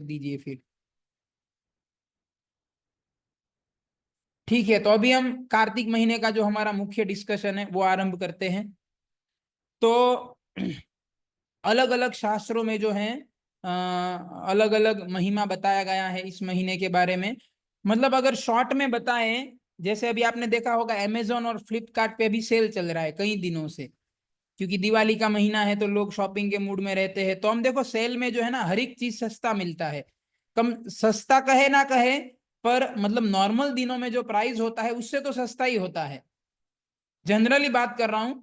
दीजिए फिर। ठीक है, तो अभी हम कार्तिक महीने का जो हमारा मुख्य डिस्कशन है वो आरंभ करते हैं। तो अलग अलग शास्त्रों में जो है अलग अलग महिमा बताया गया है इस महीने के बारे में। मतलब अगर शॉर्ट में बताएं, जैसे अभी आपने देखा होगा अमेजोन और फ्लिपकार्ट पे भी सेल चल रहा है कई दिनों से, क्योंकि दिवाली का महीना है तो लोग शॉपिंग के मूड में रहते हैं। तो हम देखो सेल में जो है ना हर एक चीज सस्ता मिलता है। कम सस्ता कहे ना कहे, पर मतलब नॉर्मल दिनों में जो प्राइस होता है उससे तो सस्ता ही होता है, जनरली बात कर रहा हूं।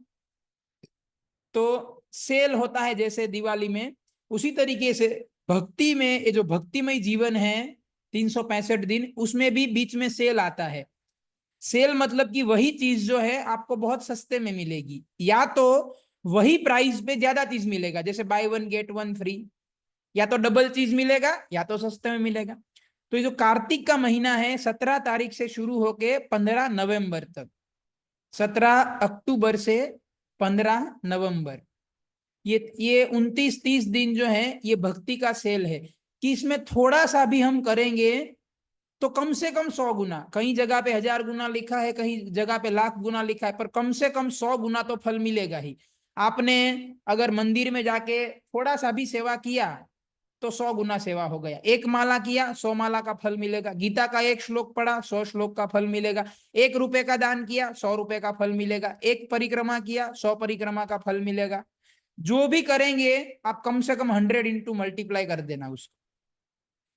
तो सेल होता है जैसे दिवाली में, उसी तरीके से भक्ति में, ये जो भक्तिमय जीवन है 365 दिन, उसमें भी बीच में सेल आता है। सेल मतलब कि वही चीज जो है आपको बहुत सस्ते में मिलेगी, या तो वही प्राइस पे ज्यादा चीज मिलेगा, जैसे by one get one free, या तो डबल चीज मिलेगा या तो सस्ते में मिलेगा। तो ये जो कार्तिक का महीना है 17 तारीख से शुरू होके 15 नवंबर तक, 17 अक्टूबर से 15 नवंबर, ये 29-30 दिन जो है ये भक्ति का सेल है। कि इसमें थोड़ा सा भी हम करेंगे तो कम से कम 100 गुना, कहीं जगह पे 1000 गुना लिखा है, कहीं जगह पे लाख गुना लिखा है, पर कम से कम 100 गुना तो फल मिलेगा ही। आपने अगर मंदिर में जाके थोड़ा सा भी सेवा किया तो 100 गुना सेवा हो गया। एक माला किया 100 माला का फल मिलेगा। गीता का एक श्लोक पढ़ा 100 श्लोक का फल मिलेगा। 1 रुपए का दान किया 100 रुपए का फल मिलेगा। एक परिक्रमा किया 100 परिक्रमा का फल मिलेगा। जो भी करेंगे आप कम से कम 100 इंटू मल्टीप्लाई कर देना उसको।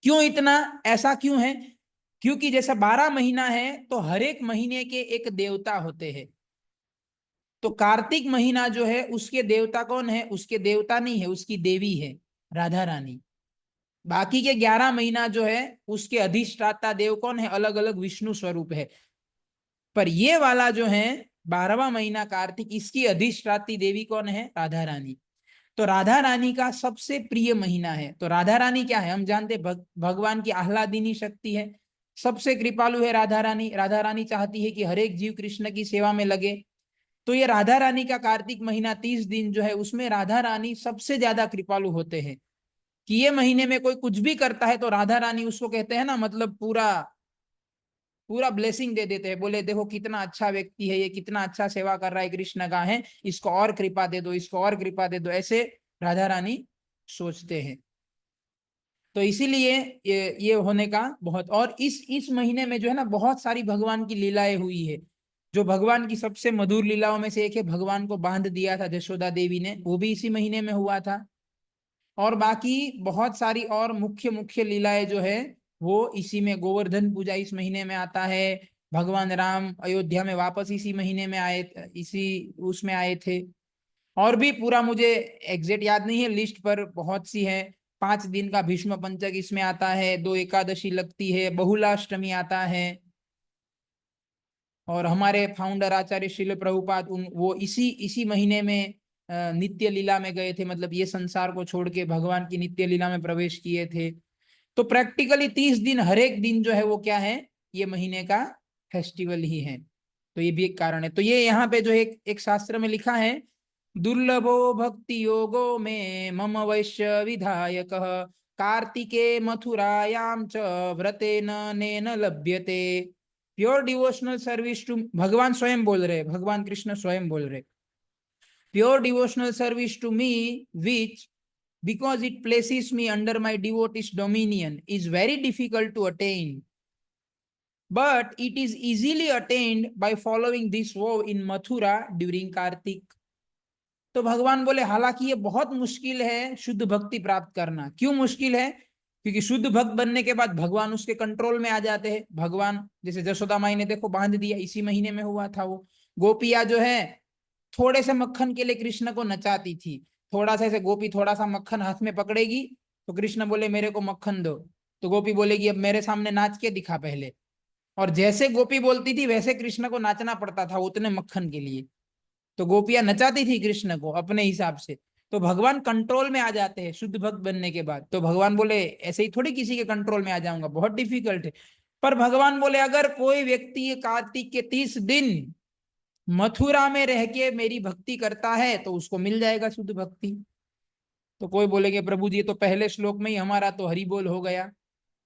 क्यों इतना, ऐसा क्यों है? क्योंकि जैसा 12 महीना है तो हर एक महीने के एक देवता होते हैं। तो कार्तिक महीना जो है उसके देवता कौन है? उसके देवता नहीं है, उसकी देवी है राधा रानी। बाकी के 11 महीना जो है उसके अधिष्ठाता देव कौन है? अलग अलग विष्णु स्वरूप है। पर ये वाला जो है 12वां महीना कार्तिक, इसकी अधिष्ठाती देवी कौन है? राधा रानी। तो राधा रानी का सबसे प्रिय महीना है। तो राधा रानी क्या है? हम जानते भगवान की आह्लादिनी शक्ति है, सबसे कृपालु है राधा रानी। राधा रानी चाहती है कि हर एक जीव कृष्ण की सेवा में लगे। तो ये राधा रानी का कार्तिक महीना 30 दिन जो है उसमें राधा रानी सबसे ज्यादा कृपालु होते हैं। कि ये महीने में कोई कुछ भी करता है तो राधा रानी उसको कहते हैं ना, मतलब पूरा पूरा ब्लेसिंग दे देते हैं। बोले देखो कितना अच्छा व्यक्ति है ये, कितना अच्छा सेवा कर रहा है कृष्ण का है, इसको और कृपा दे दो, इसको और कृपा दे दो, ऐसे राधा रानी सोचते हैं। तो इसीलिए ये होने का बहुत, और इस महीने में जो है ना बहुत सारी भगवान की लीलाएं हुई है। जो भगवान की सबसे मधुर लीलाओं में से एक है, भगवान को बांध दिया था जशोदा देवी ने, वो भी इसी महीने में हुआ था। और बाकी बहुत सारी और मुख्य मुख्य लीलाएं जो है वो इसी में, गोवर्धन पूजा इस महीने में आता है। भगवान राम अयोध्या में वापस इसी महीने में आए, इसी उसमें आए थे। और भी पूरा मुझे एग्जैक्ट याद नहीं है लिस्ट, पर बहुत सी है। 5 दिन का भीष्म पंचक इसमें आता है, 2 एकादशी लगती है, बहुलाष्टमी आता है। और हमारे फाउंडर आचार्य श्रील प्रभुपाद उन वो इसी इसी महीने में नित्य लीला में गए थे, मतलब ये संसार को छोड़ के भगवान की नित्य लीला में प्रवेश किए थे। तो प्रैक्टिकली 30 दिन हर एक दिन जो है वो क्या है? ये महीने का फेस्टिवल ही है। तो ये भी एक कारण है। तो ये यहाँ पे जो एक शास्त्र में लिखा है, दुर्लभो भक्ति योगो में मम वैश्य विधायक कार्तिके मथुरायाम च व्रतेन नेन लभ्यते। प्योर डिवोशनल सर्विस टू, भगवान स्वयं बोल रहे, भगवान कृष्ण स्वयं बोल रहे, pure devotional service to me which because it places me under my devotee's dominion is very difficult to attain, but it is easily attained by following this vow in Mathura during Kartik. तो भगवान बोले हालांकि ये बहुत मुश्किल है शुद्ध भक्ति प्राप्त करना। क्यों मुश्किल है? क्योंकि शुद्ध भक्त बनने के बाद भगवान उसके कंट्रोल में आ जाते हैं। भगवान जैसे जसोदा माई ने देखो बांध दिया, इसी महीने में हुआ था वो। गोपिया जो है थोड़े से मक्खन के लिए कृष्ण को नचाती थी। थोड़ा सा ऐसे गोपी थोड़ा सा मक्खन हाथ में पकड़ेगी तो कृष्ण बोले मेरे को मक्खन दो, तो गोपी बोलेगी अब मेरे सामने नाच के दिखा पहले। और जैसे गोपी बोलती थी वैसे कृष्ण को नाचना पड़ता था उतने मक्खन के लिए। तो गोपियां नचाती थी कृष्ण को अपने हिसाब से। तो भगवान कंट्रोल में आ जाते हैं शुद्ध भक्त बनने के बाद। तो भगवान बोले ऐसे ही थोड़ी किसी के कंट्रोल में आ जाऊंगा, बहुत डिफिकल्ट है। पर भगवान बोले अगर कोई व्यक्ति ये कार्तिक के 30 दिन मथुरा में रह के मेरी भक्ति करता है तो उसको मिल जाएगा शुद्ध भक्ति। तो कोई बोलेंगे प्रभु जी ये तो पहले श्लोक में ही हमारा तो हरि बोल हो गया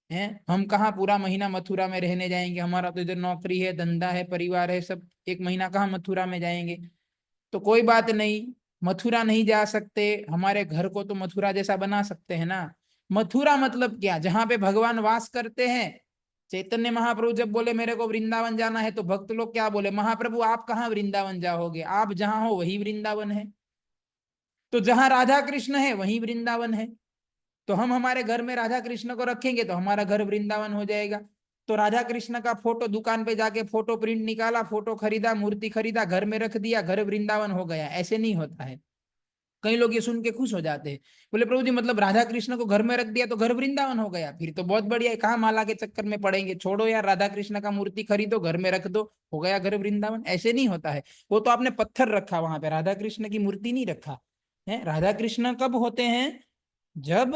है, हम कहाँ पूरा महीना मथुरा में रहने जाएंगे, हमारा तो इधर नौकरी है, धंधा है, परिवार है, सब एक महीना कहाँ मथुरा में जाएंगे। तो कोई बात नहीं, मथुरा नहीं जा सकते, हमारे घर को तो मथुरा जैसा बना सकते हैं ना। मथुरा मतलब क्या, जहां पे भगवान वास करते हैं। चैतन्य महाप्रभु जब बोले मेरे को वृंदावन जाना है, तो भक्त लोग क्या बोले, महाप्रभु आप कहाँ वृंदावन जाओगे, आप जहां हो वही वृंदावन है। तो जहां राधा कृष्ण है वहीं वृंदावन है। तो हम हमारे घर में राधा कृष्ण को रखेंगे तो हमारा घर वृंदावन हो जाएगा। तो राधा कृष्ण का फोटो दुकान पे जाके फोटो प्रिंट निकाला, फोटो खरीदा, मूर्ति खरीदा, घर में रख दिया, घर वृंदावन हो गया, ऐसे नहीं होता है। कई लोग ये सुन के खुश हो जाते हैं, बोले प्रभु जी मतलब राधा कृष्ण को घर में रख दिया तो घर वृंदावन हो गया, फिर तो बहुत बढ़िया है, कहाँ माला के चक्कर में पड़ेंगे, छोड़ो यार, राधा कृष्ण का मूर्ति खरीदो, घर में रख दो, हो गया घर वृंदावन। ऐसे नहीं होता है। वो तो आपने पत्थर रखा, वहां पे राधा कृष्ण की मूर्ति नहीं रखा है। राधा कृष्ण कब होते हैं, जब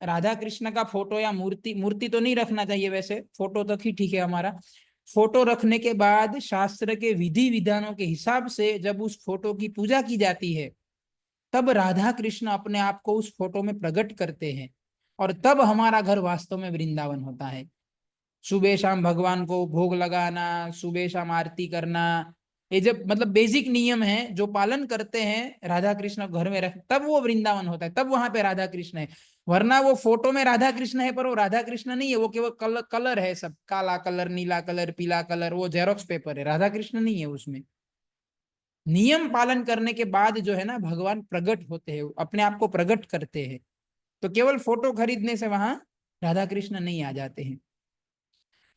राधा कृष्ण का फोटो या मूर्ति, मूर्ति तो नहीं रखना चाहिए वैसे, फोटो तक ही ठीक है हमारा। फोटो रखने के बाद शास्त्र के विधि विधानों के हिसाब से जब उस फोटो की पूजा की जाती है, तब राधा कृष्ण अपने आप को उस फोटो में प्रकट करते हैं, और तब हमारा घर वास्तव में वृंदावन होता है। सुबह शाम भगवान को भोग लगाना, सुबह शाम आरती करना, ये जब मतलब बेसिक नियम है जो पालन करते हैं राधा कृष्ण घर में रख, तब वो वृंदावन होता है, तब वहां पे राधा कृष्ण है। वरना वो फोटो में राधा कृष्ण है पर वो राधा कृष्ण नहीं है, वो केवल कलर है, सब काला कलर, नीला कलर, पीला कलर, वो जेरोक्स पेपर है, राधा कृष्ण नहीं है उसमें। नियम पालन करने के बाद जो है ना भगवान प्रकट होते हैं, अपने आप को प्रकट करते हैं। तो केवल फोटो खरीदने से वहां राधा कृष्ण नहीं आ जाते हैं।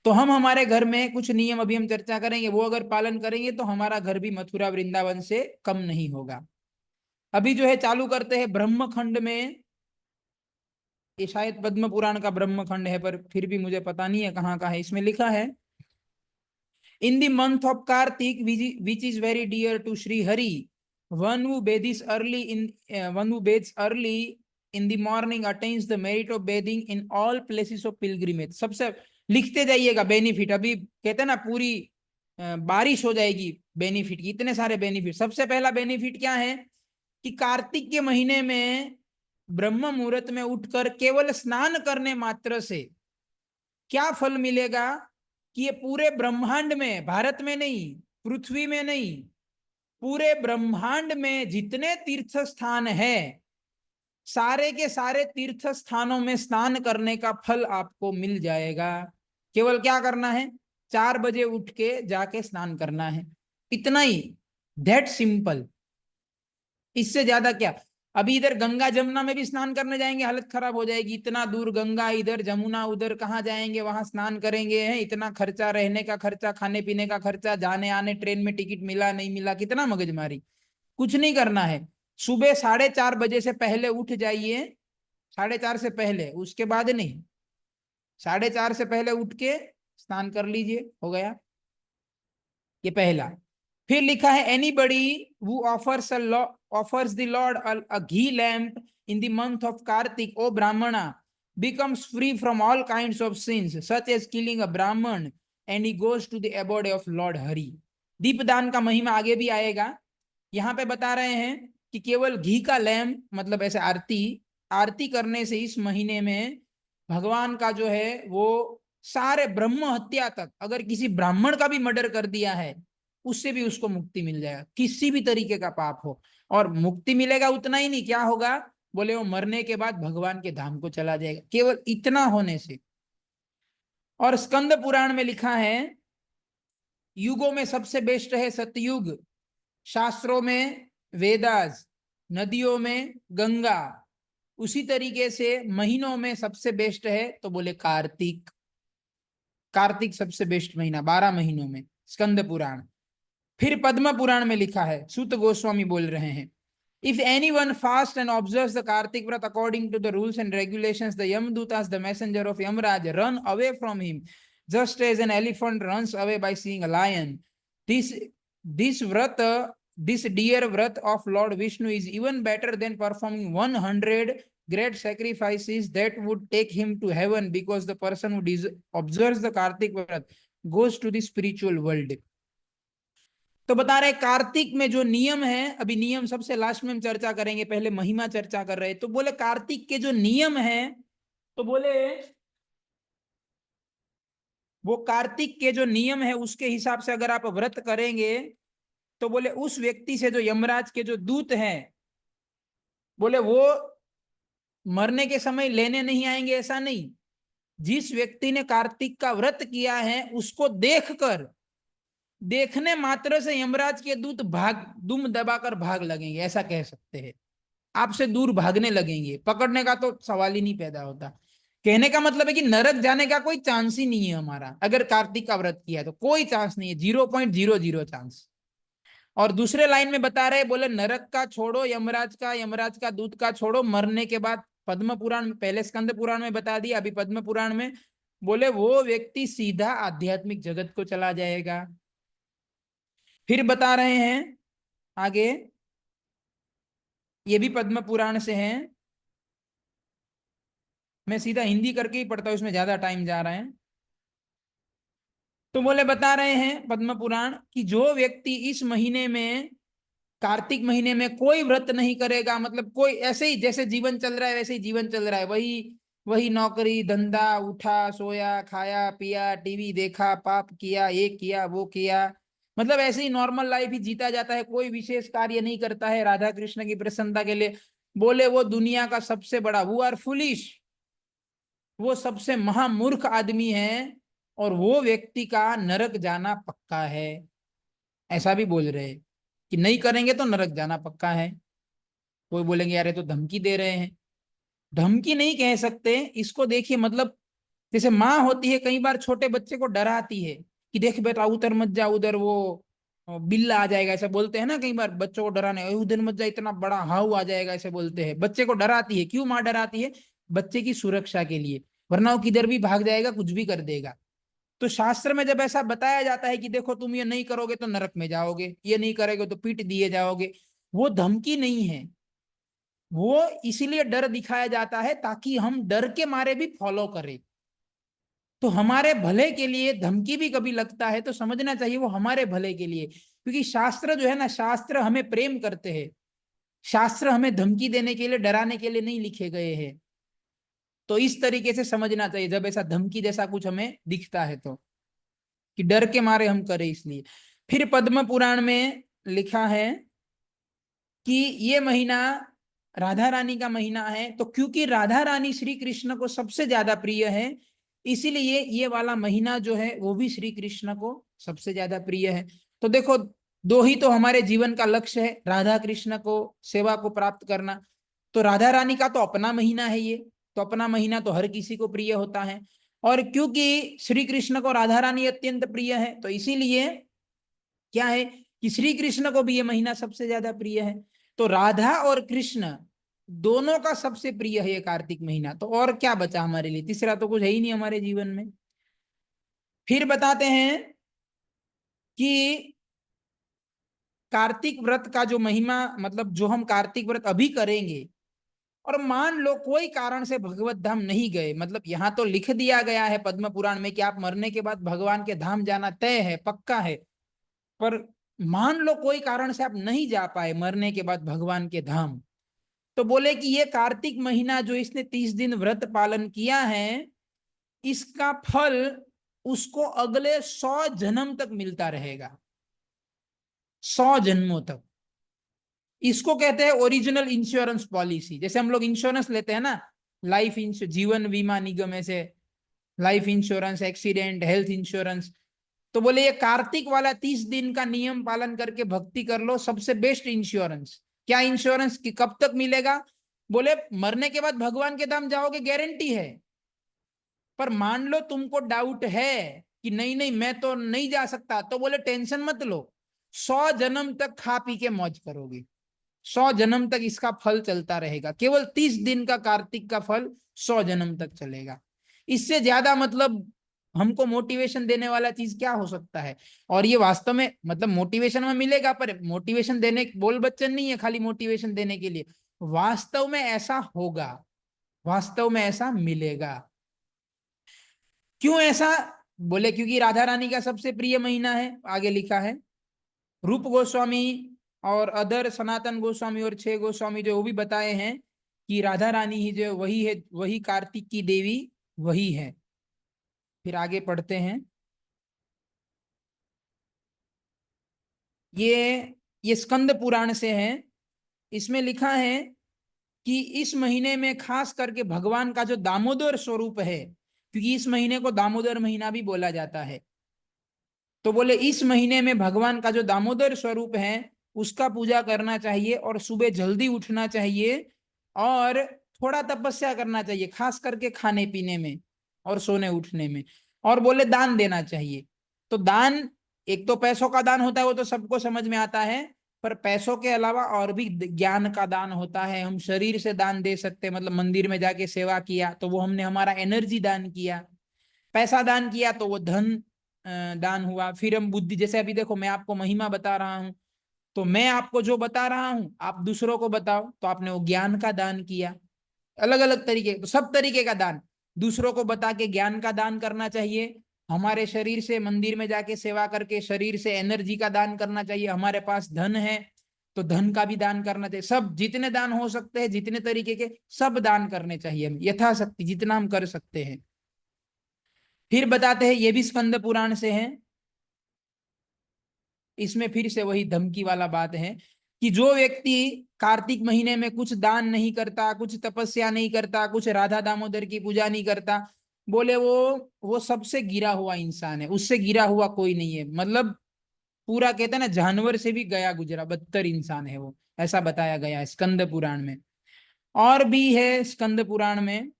तो हम हमारे घर में कुछ नियम अभी हम चर्चा करेंगे, वो अगर पालन करेंगे तो हमारा घर भी मथुरा वृंदावन से कम नहीं होगा। अभी जो है चालू करते हैं ब्रह्मखंड में। ये शायद पद्म पुराण का ब्रह्मखंड है, पर फिर भी मुझे पता नहीं है कहाँ का है। इसमें लिखा है, in the month of Kartik which is very dear to Shri Hari, one who bathes early in one who bathes early in the morning attains the merit of bathing in all places of pilgrimage। सबसे लिखते जाइएगा benefit, अभी कहते हैं ना पूरी बारिश हो जाएगी बेनिफिट की, इतने सारे बेनिफिट। सबसे पहला बेनिफिट क्या है कि कार्तिक के महीने में ब्रह्म मुहूर्त में उठकर केवल स्नान करने मात्र से क्या फल मिलेगा, कि ये पूरे ब्रह्मांड में, भारत में नहीं, पृथ्वी में नहीं, पूरे ब्रह्मांड में जितने तीर्थ स्थान है, सारे के सारे तीर्थ स्थानों में स्नान करने का फल आपको मिल जाएगा। केवल क्या करना है, 4 बजे उठ के जाके स्नान करना है, इतना ही, दैट सिंपल। इससे ज्यादा क्या। अभी इधर गंगा जमुना में भी स्नान करने जाएंगे हालत खराब हो जाएगी, इतना दूर गंगा, इधर जमुना, उधर कहाँ जाएंगे, वहां स्नान करेंगे, हैं इतना खर्चा, रहने का खर्चा, खाने पीने का खर्चा, जाने आने, ट्रेन में टिकट मिला नहीं मिला, कितना मगजमारी। कुछ नहीं करना है, सुबह 4:30 बजे से पहले उठ जाइए, 4:30 से पहले, उसके बाद नहीं, 4:30 से पहले उठ के स्नान कर लीजिए, हो गया। ये पहला। फिर लिखा है, anybody who offers the lord a ghee lamp in the month of Kartik, O Brahmana, becomes free from all kinds of sins such as killing a brahman, and he goes to the abode of Lord Hari। दीपदान का महिमा आगे भी आएगा। यहाँ पे बता रहे हैं कि केवल घी का लैम्प, मतलब ऐसे आरती, आरती करने से इस महीने में भगवान का जो है वो सारे ब्रह्म हत्या तक, अगर किसी ब्राह्मण का भी मर्डर कर दिया है उससे भी उसको मुक्ति मिल जाएगा, किसी भी तरीके का पाप हो। और मुक्ति मिलेगा उतना ही नहीं, क्या होगा, बोले वो मरने के बाद भगवान के धाम को चला जाएगा, केवल इतना होने से। और स्कंद पुराण में लिखा है, युगों में सबसे बेस्ट है सतयुग, शास्त्रों में वेदास, नदियों में गंगा, उसी तरीके से महीनों में सबसे बेस्ट है तो बोले कार्तिक। कार्तिक सबसे बेस्ट महीना 12 महीनों में, स्कंद पुराण। फिर पद्म पुराण में लिखा है, सूत गोस्वामी बोल रहे हैं, if anyone fasts and observes the Kartik Vrat according to the rules and regulations, the Yamdutas, the messenger of Yamraj, run away from him, just as an elephant runs away by seeing a lion. This vrat, this dear vrat of Lord Vishnu is even better than performing 100 great sacrifices that would take him to heaven, because the person who observes the Kartik Vrat goes to the spiritual world। तो बता रहे कार्तिक में जो नियम है, अभी नियम सबसे लास्ट में हम चर्चा करेंगे, पहले महिमा चर्चा कर रहे, तो बोले कार्तिक के जो नियम है, तो बोले वो कार्तिक के जो नियम है उसके हिसाब से अगर आप व्रत करेंगे तो बोले उस व्यक्ति से जो यमराज के जो दूत हैं, बोले वो मरने के समय लेने नहीं आएंगे, ऐसा नहीं। जिस व्यक्ति ने कार्तिक का व्रत किया है उसको देखकर, देखने मात्र से यमराज के दूत भाग, दुम दबाकर भाग लगेंगे, ऐसा कह सकते हैं। आपसे दूर भागने लगेंगे, पकड़ने का तो सवाल ही नहीं पैदा होता। कहने का मतलब है कि नरक जाने का कोई चांस ही नहीं है हमारा, अगर कार्तिक का व्रत किया है तो कोई चांस नहीं है, 0.00 चांस। और दूसरे लाइन में बता रहे, बोले नरक का छोड़ो, यमराज का दूत का छोड़ो, मरने के बाद पद्म पुराण में, पहले स्कंद पुराण में बता दिया, अभी पद्म पुराण में बोले वो व्यक्ति सीधा आध्यात्मिक जगत को चला जाएगा। फिर बता रहे हैं आगे, ये भी पद्म पुराण से है, मैं सीधा हिंदी करके ही पढ़ता हूं, इसमें ज्यादा टाइम जा रहा है। तो बोले बता रहे हैं पद्म पुराण कि जो व्यक्ति इस महीने में, कार्तिक महीने में कोई व्रत नहीं करेगा, मतलब कोई ऐसे ही जैसे जीवन चल रहा है वैसे ही जीवन चल रहा है, वही वही नौकरी धंधा, उठा सोया खाया पिया टीवी देखा, पाप किया, ये किया वो किया, मतलब ऐसे ही नॉर्मल लाइफ ही जीता जाता है, कोई विशेष कार्य नहीं करता है राधा कृष्ण की प्रसन्नता के लिए, बोले वो दुनिया का सबसे बड़ा, वो आर फुलिश, वो सबसे महामूर्ख आदमी है, और वो व्यक्ति का नरक जाना पक्का है। ऐसा भी बोल रहे हैं कि नहीं करेंगे तो नरक जाना पक्का है। कोई बोलेंगे यार ये तो धमकी दे रहे हैं, धमकी नहीं कह सकते इसको, देखिए मतलब जैसे माँ होती है कई बार छोटे बच्चे को डराती है कि देख बेटा उधर मत जा, उधर वो बिल्ला आ जाएगा, ऐसा बोलते हैं ना कई बार बच्चों को डराने, उधर मत जा इतना बड़ा हाउ आ जाएगा, ऐसे बोलते हैं, बच्चे को डराती है। क्यों माँ डराती है? बच्चे की सुरक्षा के लिए, वरना वो किधर भी भाग जाएगा, कुछ भी कर देगा। तो शास्त्र में जब ऐसा बताया जाता है कि देखो तुम ये नहीं करोगे तो नरक में जाओगे, ये नहीं करोगे तो पीट दिए जाओगे, वो धमकी नहीं है, वो इसीलिए डर दिखाया जाता है ताकि हम डर के मारे भी फॉलो करें। तो हमारे भले के लिए धमकी भी कभी लगता है तो समझना चाहिए वो हमारे भले के लिए, क्योंकि शास्त्र जो है ना, शास्त्र हमें प्रेम करते हैं, शास्त्र हमें धमकी देने के लिए, डराने के लिए नहीं लिखे गए हैं। तो इस तरीके से समझना चाहिए जब ऐसा धमकी जैसा कुछ हमें दिखता है तो, कि डर के मारे हम करें इसलिए। फिर पद्म पुराण में लिखा है कि ये महीना राधा रानी का महीना है, तो क्योंकि राधा रानी श्री कृष्ण को सबसे ज्यादा प्रिय है, इसीलिए ये वाला महीना जो है वो भी श्री कृष्ण को सबसे ज्यादा प्रिय है। तो देखो, दो ही तो हमारे जीवन का लक्ष्य है, राधा कृष्ण को सेवा को प्राप्त करना। तो राधा रानी का तो अपना महीना है ये, तो अपना महीना तो हर किसी को प्रिय होता है, और क्योंकि श्री कृष्ण को राधा रानी अत्यंत प्रिय है तो इसीलिए क्या है कि श्री कृष्ण को भी ये महीना सबसे ज्यादा प्रिय है। तो राधा और कृष्ण दोनों का सबसे प्रिय है ये कार्तिक महीना, तो और क्या बचा हमारे लिए, तीसरा तो कुछ है ही नहीं हमारे जीवन में। फिर बताते हैं कि कार्तिक व्रत का जो महिमा, मतलब जो हम कार्तिक व्रत अभी करेंगे, और मान लो कोई कारण से भगवत धाम नहीं गए, मतलब यहां तो लिख दिया गया है पद्म पुराण में कि आप मरने के बाद भगवान के धाम जाना तय है, पक्का है, पर मान लो कोई कारण से आप नहीं जा पाए मरने के बाद भगवान के धाम, तो बोले कि ये कार्तिक महीना जो इसने 30 दिन व्रत पालन किया है, इसका फल उसको अगले 100 जन्म तक मिलता रहेगा, 100 जन्मों तक। इसको कहते हैं ओरिजिनल इंश्योरेंस पॉलिसी। जैसे हम लोग इंश्योरेंस लेते हैं ना, लाइफ इंश्योरेंस, जीवन बीमा निगम ऐसे, life insurance, accident, health insurance. तो बोले ये कार्तिक वाला 30 दिन का नियम पालन करके भक्ति कर लो, सबसे बेस्ट इंश्योरेंस। क्या इंश्योरेंस कि कब तक मिलेगा? बोले मरने के बाद भगवान के धाम जाओगे, गारंटी है, पर मान लो तुमको डाउट है कि नहीं नहीं मैं तो नहीं जा सकता, तो बोले टेंशन मत लो, 100 जन्म तक खा पी के मौज करोगे, 100 जन्म तक इसका फल चलता रहेगा, केवल 30 दिन का कार्तिक का फल 100 जन्म तक चलेगा। इससे ज्यादा मतलब हमको मोटिवेशन देने वाला चीज क्या हो सकता है? और ये वास्तव में मतलब मोटिवेशन में मिलेगा, पर मोटिवेशन देने बोल बच्चन नहीं है खाली मोटिवेशन देने के लिए, वास्तव में ऐसा होगा, वास्तव में ऐसा मिलेगा। क्यों ऐसा? बोले क्योंकि राधा रानी का सबसे प्रिय महीना है, आगे लिखा है, रूप गोस्वामी और अदर सनातन गोस्वामी और 6 गोस्वामी जो वो भी बताए हैं कि राधा रानी ही जो वही है, वही कार्तिक की देवी वही है। फिर आगे पढ़ते हैं। ये स्कंद पुराण से है। इसमें लिखा है कि इस महीने में खास करके भगवान का जो दामोदर स्वरूप है, क्योंकि इस महीने को दामोदर महीना भी बोला जाता है, तो बोले इस महीने में भगवान का जो दामोदर स्वरूप है उसका पूजा करना चाहिए और सुबह जल्दी उठना चाहिए और थोड़ा तपस्या करना चाहिए, खास करके खाने पीने में और सोने उठने में। और बोले दान देना चाहिए। तो दान, एक तो पैसों का दान होता है, वो तो सबको समझ में आता है, पर पैसों के अलावा और भी ज्ञान का दान होता है। हम शरीर से दान दे सकते हैं, मतलब मंदिर में जाके सेवा किया तो वो हमने हमारा एनर्जी दान किया। पैसा दान किया तो वो धन दान हुआ। फिर हम बुद्धि, जैसे अभी देखो मैं आपको महिमा बता रहा हूं, तो मैं आपको जो बता रहा हूं आप दूसरों को बताओ, तो आपने वो ज्ञान का दान किया। अलग अलग तरीके, तो सब तरीके का दान, दूसरों को बता के ज्ञान का दान करना चाहिए, हमारे शरीर से मंदिर में जाके सेवा करके शरीर से एनर्जी का दान करना चाहिए, हमारे पास धन है तो धन का भी दान करना चाहिए। सब जितने दान हो सकते हैं, जितने तरीके के सब दान करने चाहिए, हम यथाशक्ति जितना हम कर सकते हैं। फिर बताते हैं, ये भी स्कंद पुराण से है। इसमें फिर से वही धमकी वाला बात है कि जो व्यक्ति कार्तिक महीने में कुछ दान नहीं करता, कुछ तपस्या नहीं करता, कुछ राधा दामोदर की पूजा नहीं करता, बोले वो सबसे गिरा हुआ इंसान है, उससे गिरा हुआ कोई नहीं है। मतलब पूरा कहते हैं ना, जानवर से भी गया गुजरा, बदतर इंसान है वो, ऐसा बताया गया है स्कंद पुराण में। और भी है स्कंद पुराण में,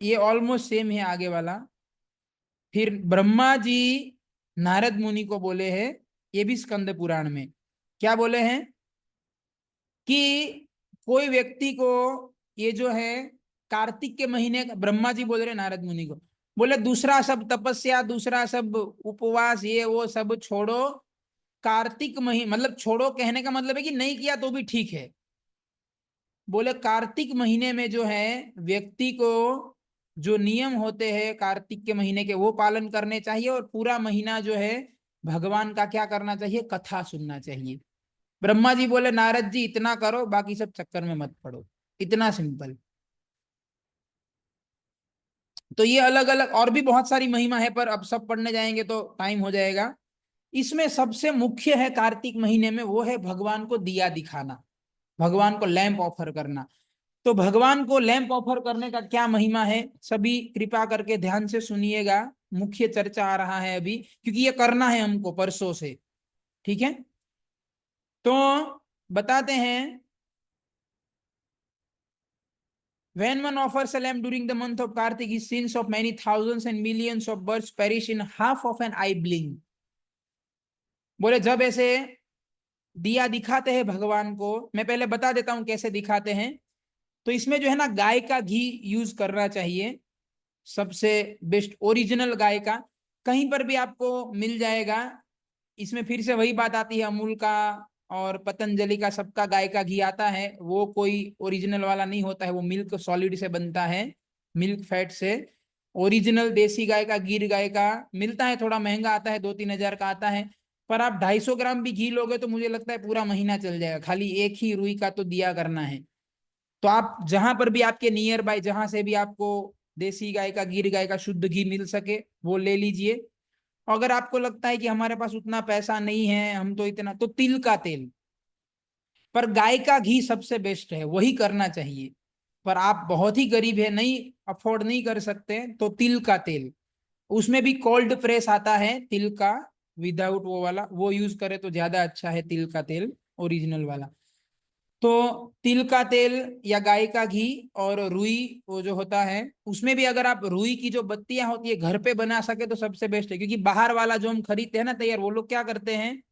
ये ऑलमोस्ट सेम है आगे वाला। फिर ब्रह्मा जी नारद मुनि को बोले हैं, ये भी स्कंद पुराण में, क्या बोले हैं कि कोई व्यक्ति को, ये जो है कार्तिक के महीने का, ब्रह्मा जी बोल रहे नारद मुनि को, बोले दूसरा सब तपस्या, दूसरा सब उपवास, ये वो सब छोड़ो, कार्तिक महीने, मतलब छोड़ो कहने का मतलब है कि नहीं किया तो भी ठीक है। बोले कार्तिक महीने में जो है व्यक्ति को जो नियम होते हैं कार्तिक के महीने के वो पालन करने चाहिए, और पूरा महीना जो है भगवान का क्या करना चाहिए, कथा सुनना चाहिए। ब्रह्मा जी बोले नारद जी इतना करो, बाकी सब चक्कर में मत पड़ो, इतना सिंपल। तो ये अलग अलग और भी बहुत सारी महिमा है, पर अब सब पढ़ने जाएंगे तो टाइम हो जाएगा। इसमें सबसे मुख्य है कार्तिक महीने में, वो है भगवान को दिया दिखाना, भगवान को लैंप ऑफर करना। तो भगवान को लैंप ऑफर करने का क्या महिमा है, सभी कृपा करके ध्यान से सुनिएगा। मुख्य चर्चा आ रहा है अभी, क्योंकि ये करना है हमको परसों से, ठीक है। तो बताते हैं, when one offers a lamp during the month of Kartik, his sins of many thousands and millions of births perish in half of an eye blink। बोले जब ऐसे दिया दिखाते हैं भगवान को, मैं पहले बता देता हूं कैसे दिखाते हैं। तो इसमें जो है ना गाय का घी यूज करना चाहिए, सबसे बेस्ट ओरिजिनल गाय का, कहीं पर भी आपको मिल जाएगा। इसमें फिर से वही बात आती है, अमूल का और पतंजलि का सबका गाय का घी आता है, वो कोई ओरिजिनल वाला नहीं होता है, वो मिल्क सॉलिड से बनता है, मिल्क फैट से। ओरिजिनल देसी गाय का, गिर गाय का मिलता है, थोड़ा महंगा आता है, 2-3 हजार का आता है। पर आप 250 ग्राम भी घी लोगे तो मुझे लगता है पूरा महीना चल जाएगा, खाली एक ही रुई का तो दिया करना है। तो आप जहां पर भी आपके नियर बाय, जहां से भी आपको देसी गाय का, गिर गाय का शुद्ध घी मिल सके वो ले लीजिए। अगर आपको लगता है कि हमारे पास उतना पैसा नहीं है, हम तो इतना, तो तिल का तेल, पर गाय का घी सबसे बेस्ट है, वही करना चाहिए। पर आप बहुत ही गरीब है, नहीं अफोर्ड नहीं कर सकते, तो तिल का तेल, उसमें भी कोल्ड प्रेस आता है तिल का, विदाउट वो वाला, वो यूज करे तो ज्यादा अच्छा है तिल का तेल, ओरिजिनल वाला। तो तिल का तेल या गाय का घी और रुई, वो जो होता है उसमें भी अगर आप रुई की जो बत्तियां होती है घर पे बना सके तो सबसे बेस्ट है। क्योंकि बाहर वाला जो हम खरीदते हैं ना तैयार, वो लोग क्या करते हैं,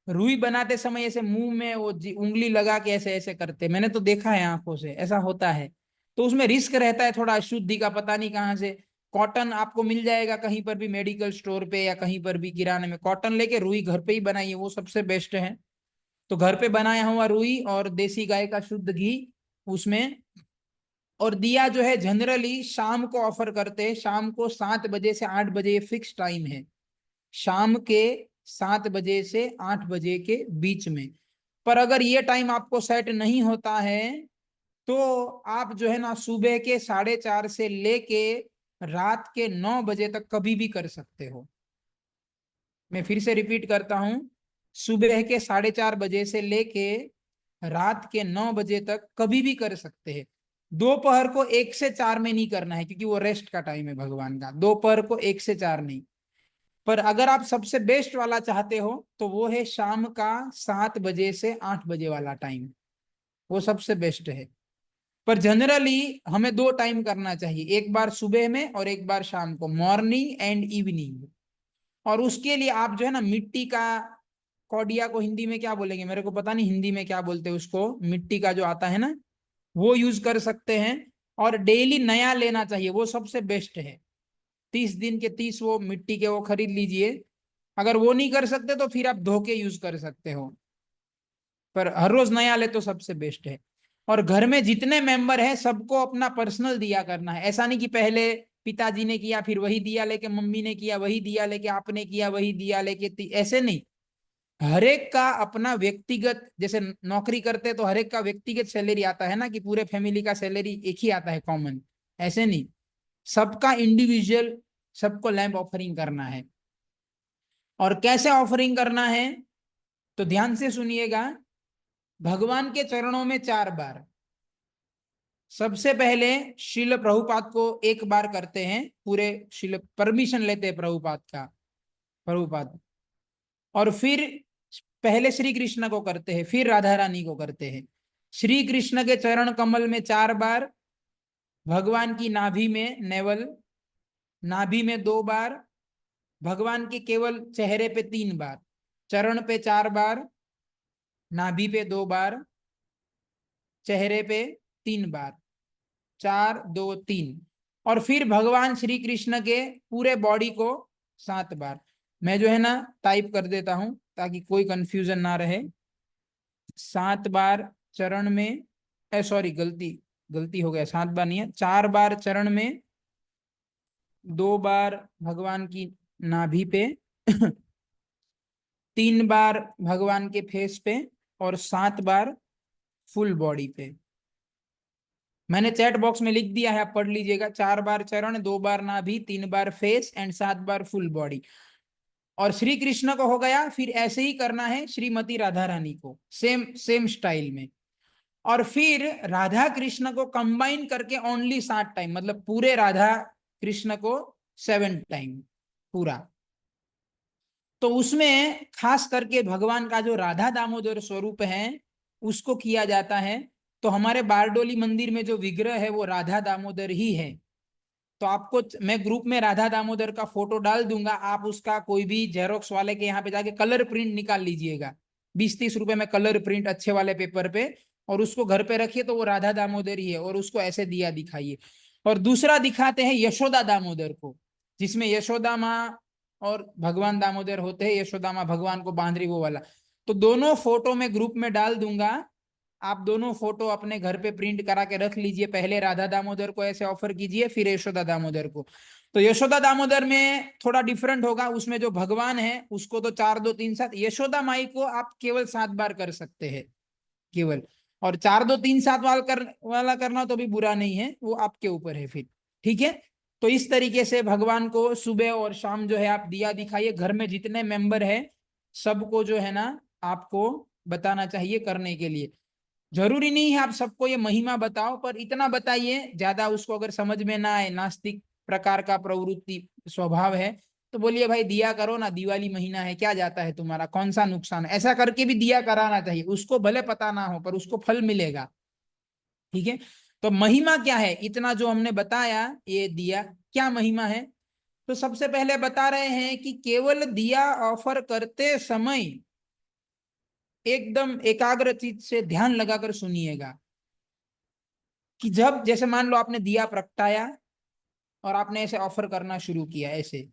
रुई बनाते समय ऐसे मुंह में वो उंगली लगा के ऐसे ऐसे करते हैं, मैंने तो देखा है आंखों से ऐसा होता है। तो उसमें रिस्क रहता है थोड़ा अशुद्धि का, पता नहीं कहाँ से। कॉटन आपको मिल जाएगा कहीं पर भी मेडिकल स्टोर पे या कहीं पर भी किराने में, कॉटन लेके रुई घर पे ही बनाइए, वो सबसे बेस्ट है। तो घर पे बनाया हुआ रुई और देसी गाय का शुद्ध घी उसमें। और दिया जो है जनरली शाम को ऑफर करते हैं, शाम को 7 बजे से 8 बजे, ये फिक्स टाइम है। शाम के 7 बजे से 8 बजे के बीच में। पर अगर ये टाइम आपको सेट नहीं होता है तो आप जो है ना सुबह के 4:30 से लेके रात के 9 बजे तक कभी भी कर सकते हो। मैं फिर से रिपीट करता हूं, सुबह के 4:30 बजे से लेके रात के 9 बजे तक कभी भी कर सकते हैं। दोपहर को 1 से 4 में नहीं करना है, क्योंकि वो रेस्ट का टाइम है भगवान का। दोपहर को 1 से 4 नहीं। पर अगर आप सबसे बेस्ट वाला चाहते हो तो वो है शाम का 7 बजे से 8 बजे वाला टाइम, वो सबसे बेस्ट है। पर जनरली हमें 2 टाइम करना चाहिए, एक बार सुबह में और एक बार शाम को, मॉर्निंग एंड इवनिंग। और उसके लिए आप जो है ना मिट्टी का कौडिया को हिंदी में क्या बोलेंगे मेरे को पता नहीं, हिंदी में क्या बोलते हैं उसको, मिट्टी का जो आता है ना, वो यूज कर सकते हैं। और डेली नया लेना चाहिए, वो सबसे बेस्ट है। 30 दिन के 30 वो मिट्टी के वो खरीद लीजिए। अगर वो नहीं कर सकते तो फिर आप धो के यूज कर सकते हो, पर हर रोज नया ले तो सबसे बेस्ट है। और घर में जितने मेंबर हैं सबको अपना पर्सनल दिया करना है। ऐसा नहीं कि पहले पिताजी ने किया फिर वही दिया लेके, मम्मी ने किया वही दिया लेके, आपने किया वही दिया लेके, ऐसे नहीं। हर एक का अपना व्यक्तिगत, जैसे नौकरी करते तो हर एक का व्यक्तिगत सैलरी आता है ना, कि पूरे फैमिली का सैलरी एक ही आता है कॉमन, ऐसे नहीं। सबका इंडिविजुअल, सबको लैंप ऑफरिंग करना है। और कैसे ऑफरिंग करना है तो ध्यान से सुनिएगा। भगवान के चरणों में 4 बार। सबसे पहले शिल प्रभुपाद को 1 बार करते हैं, पूरे शिल परमिशन लेते हैं प्रभुपाद का, प्रभुपाद। और फिर पहले श्री कृष्ण को करते हैं, फिर राधा रानी को करते हैं। श्री कृष्ण के चरण कमल में 4 बार, भगवान की नाभि में, नेवल नाभि में 2 बार, भगवान के केवल चेहरे पे 3 बार, चरण पे 4 बार, नाभि पे 2 बार, चेहरे पे 3 बार, 4 2 3। और फिर भगवान श्री कृष्ण के पूरे बॉडी को 7 बार। मैं जो है ना टाइप कर देता हूं ताकि कोई कंफ्यूजन ना रहे। 7 बार चरण में, सॉरी गलती गलती हो गया, 7 बार नहीं है, 4 बार चरण में, 2 बार भगवान की नाभि पे, 3 बार भगवान के फेस पे, और 7 बार फुल बॉडी पे। मैंने चैट बॉक्स में लिख दिया है, आप पढ़ लीजिएगा। 4 बार चरण, 2 बार नाभि, 3 बार फेस एंड 7 बार फुल बॉडी। और श्री कृष्ण को हो गया। फिर ऐसे ही करना है श्रीमती राधा रानी को, सेम सेम स्टाइल में। और फिर राधा कृष्ण को कंबाइन करके ओनली 7 टाइम, मतलब पूरे राधा कृष्ण को 7 टाइम पूरा। तो उसमें खास करके भगवान का जो राधा दामोदर स्वरूप है उसको किया जाता है। तो हमारे बारडोली मंदिर में जो विग्रह है वो राधा दामोदर ही है। तो आपको मैं ग्रुप में राधा दामोदर का फोटो डाल दूंगा, आप उसका कोई भी जेरोक्स वाले के यहाँ पे जाके कलर प्रिंट निकाल लीजिएगा, 20-30 रुपए में कलर प्रिंट अच्छे वाले पेपर पे, और उसको घर पे रखिए तो वो राधा दामोदर ही है। और उसको ऐसे दिया दिखाइए। और दूसरा दिखाते हैं यशोदा दामोदर को, जिसमें यशोदा माँ और भगवान दामोदर होते हैं, यशोदा माँ भगवान को बांध रही, वो वाला। तो दोनों फोटो मैं ग्रुप में डाल दूंगा, आप दोनों फोटो अपने घर पे प्रिंट करा के रख लीजिए। पहले राधा दामोदर को ऐसे ऑफर कीजिए, फिर यशोदा दामोदर को। तो यशोदा दामोदर में थोड़ा डिफरेंट होगा, उसमें जो भगवान है उसको तो 4 2 3 7, यशोदा माई को आप केवल 7 बार कर सकते हैं केवल। और 4 2 3 7 वाला करना तो भी बुरा नहीं है, वो आपके ऊपर है फिर, ठीक है। तो इस तरीके से भगवान को सुबह और शाम जो है आप दिया दिखाइए। घर में जितने मेंबर है सबको जो है ना आपको बताना चाहिए करने के लिए। जरूरी नहीं है आप सबको ये महिमा बताओ, पर इतना बताइए, ज्यादा उसको अगर समझ में ना आए, नास्तिक प्रकार का प्रवृत्ति स्वभाव है, तो बोलिए भाई दिया करो ना, दिवाली महीना है, क्या जाता है तुम्हारा, कौन सा नुकसान है। ऐसा करके भी दिया कराना चाहिए, उसको भले पता ना हो पर उसको फल मिलेगा, ठीक है। तो महिमा क्या है, इतना जो हमने बताया ये दिया क्या महिमा है। तो सबसे पहले बता रहे हैं कि केवल दिया ऑफर करते समय एकदम एकाग्र चित्त से ध्यान लगाकर सुनिएगा। कि जब जैसे मान लो आपने दिया प्रगटाया और आपने ऐसे ऑफर करना शुरू किया ऐसे,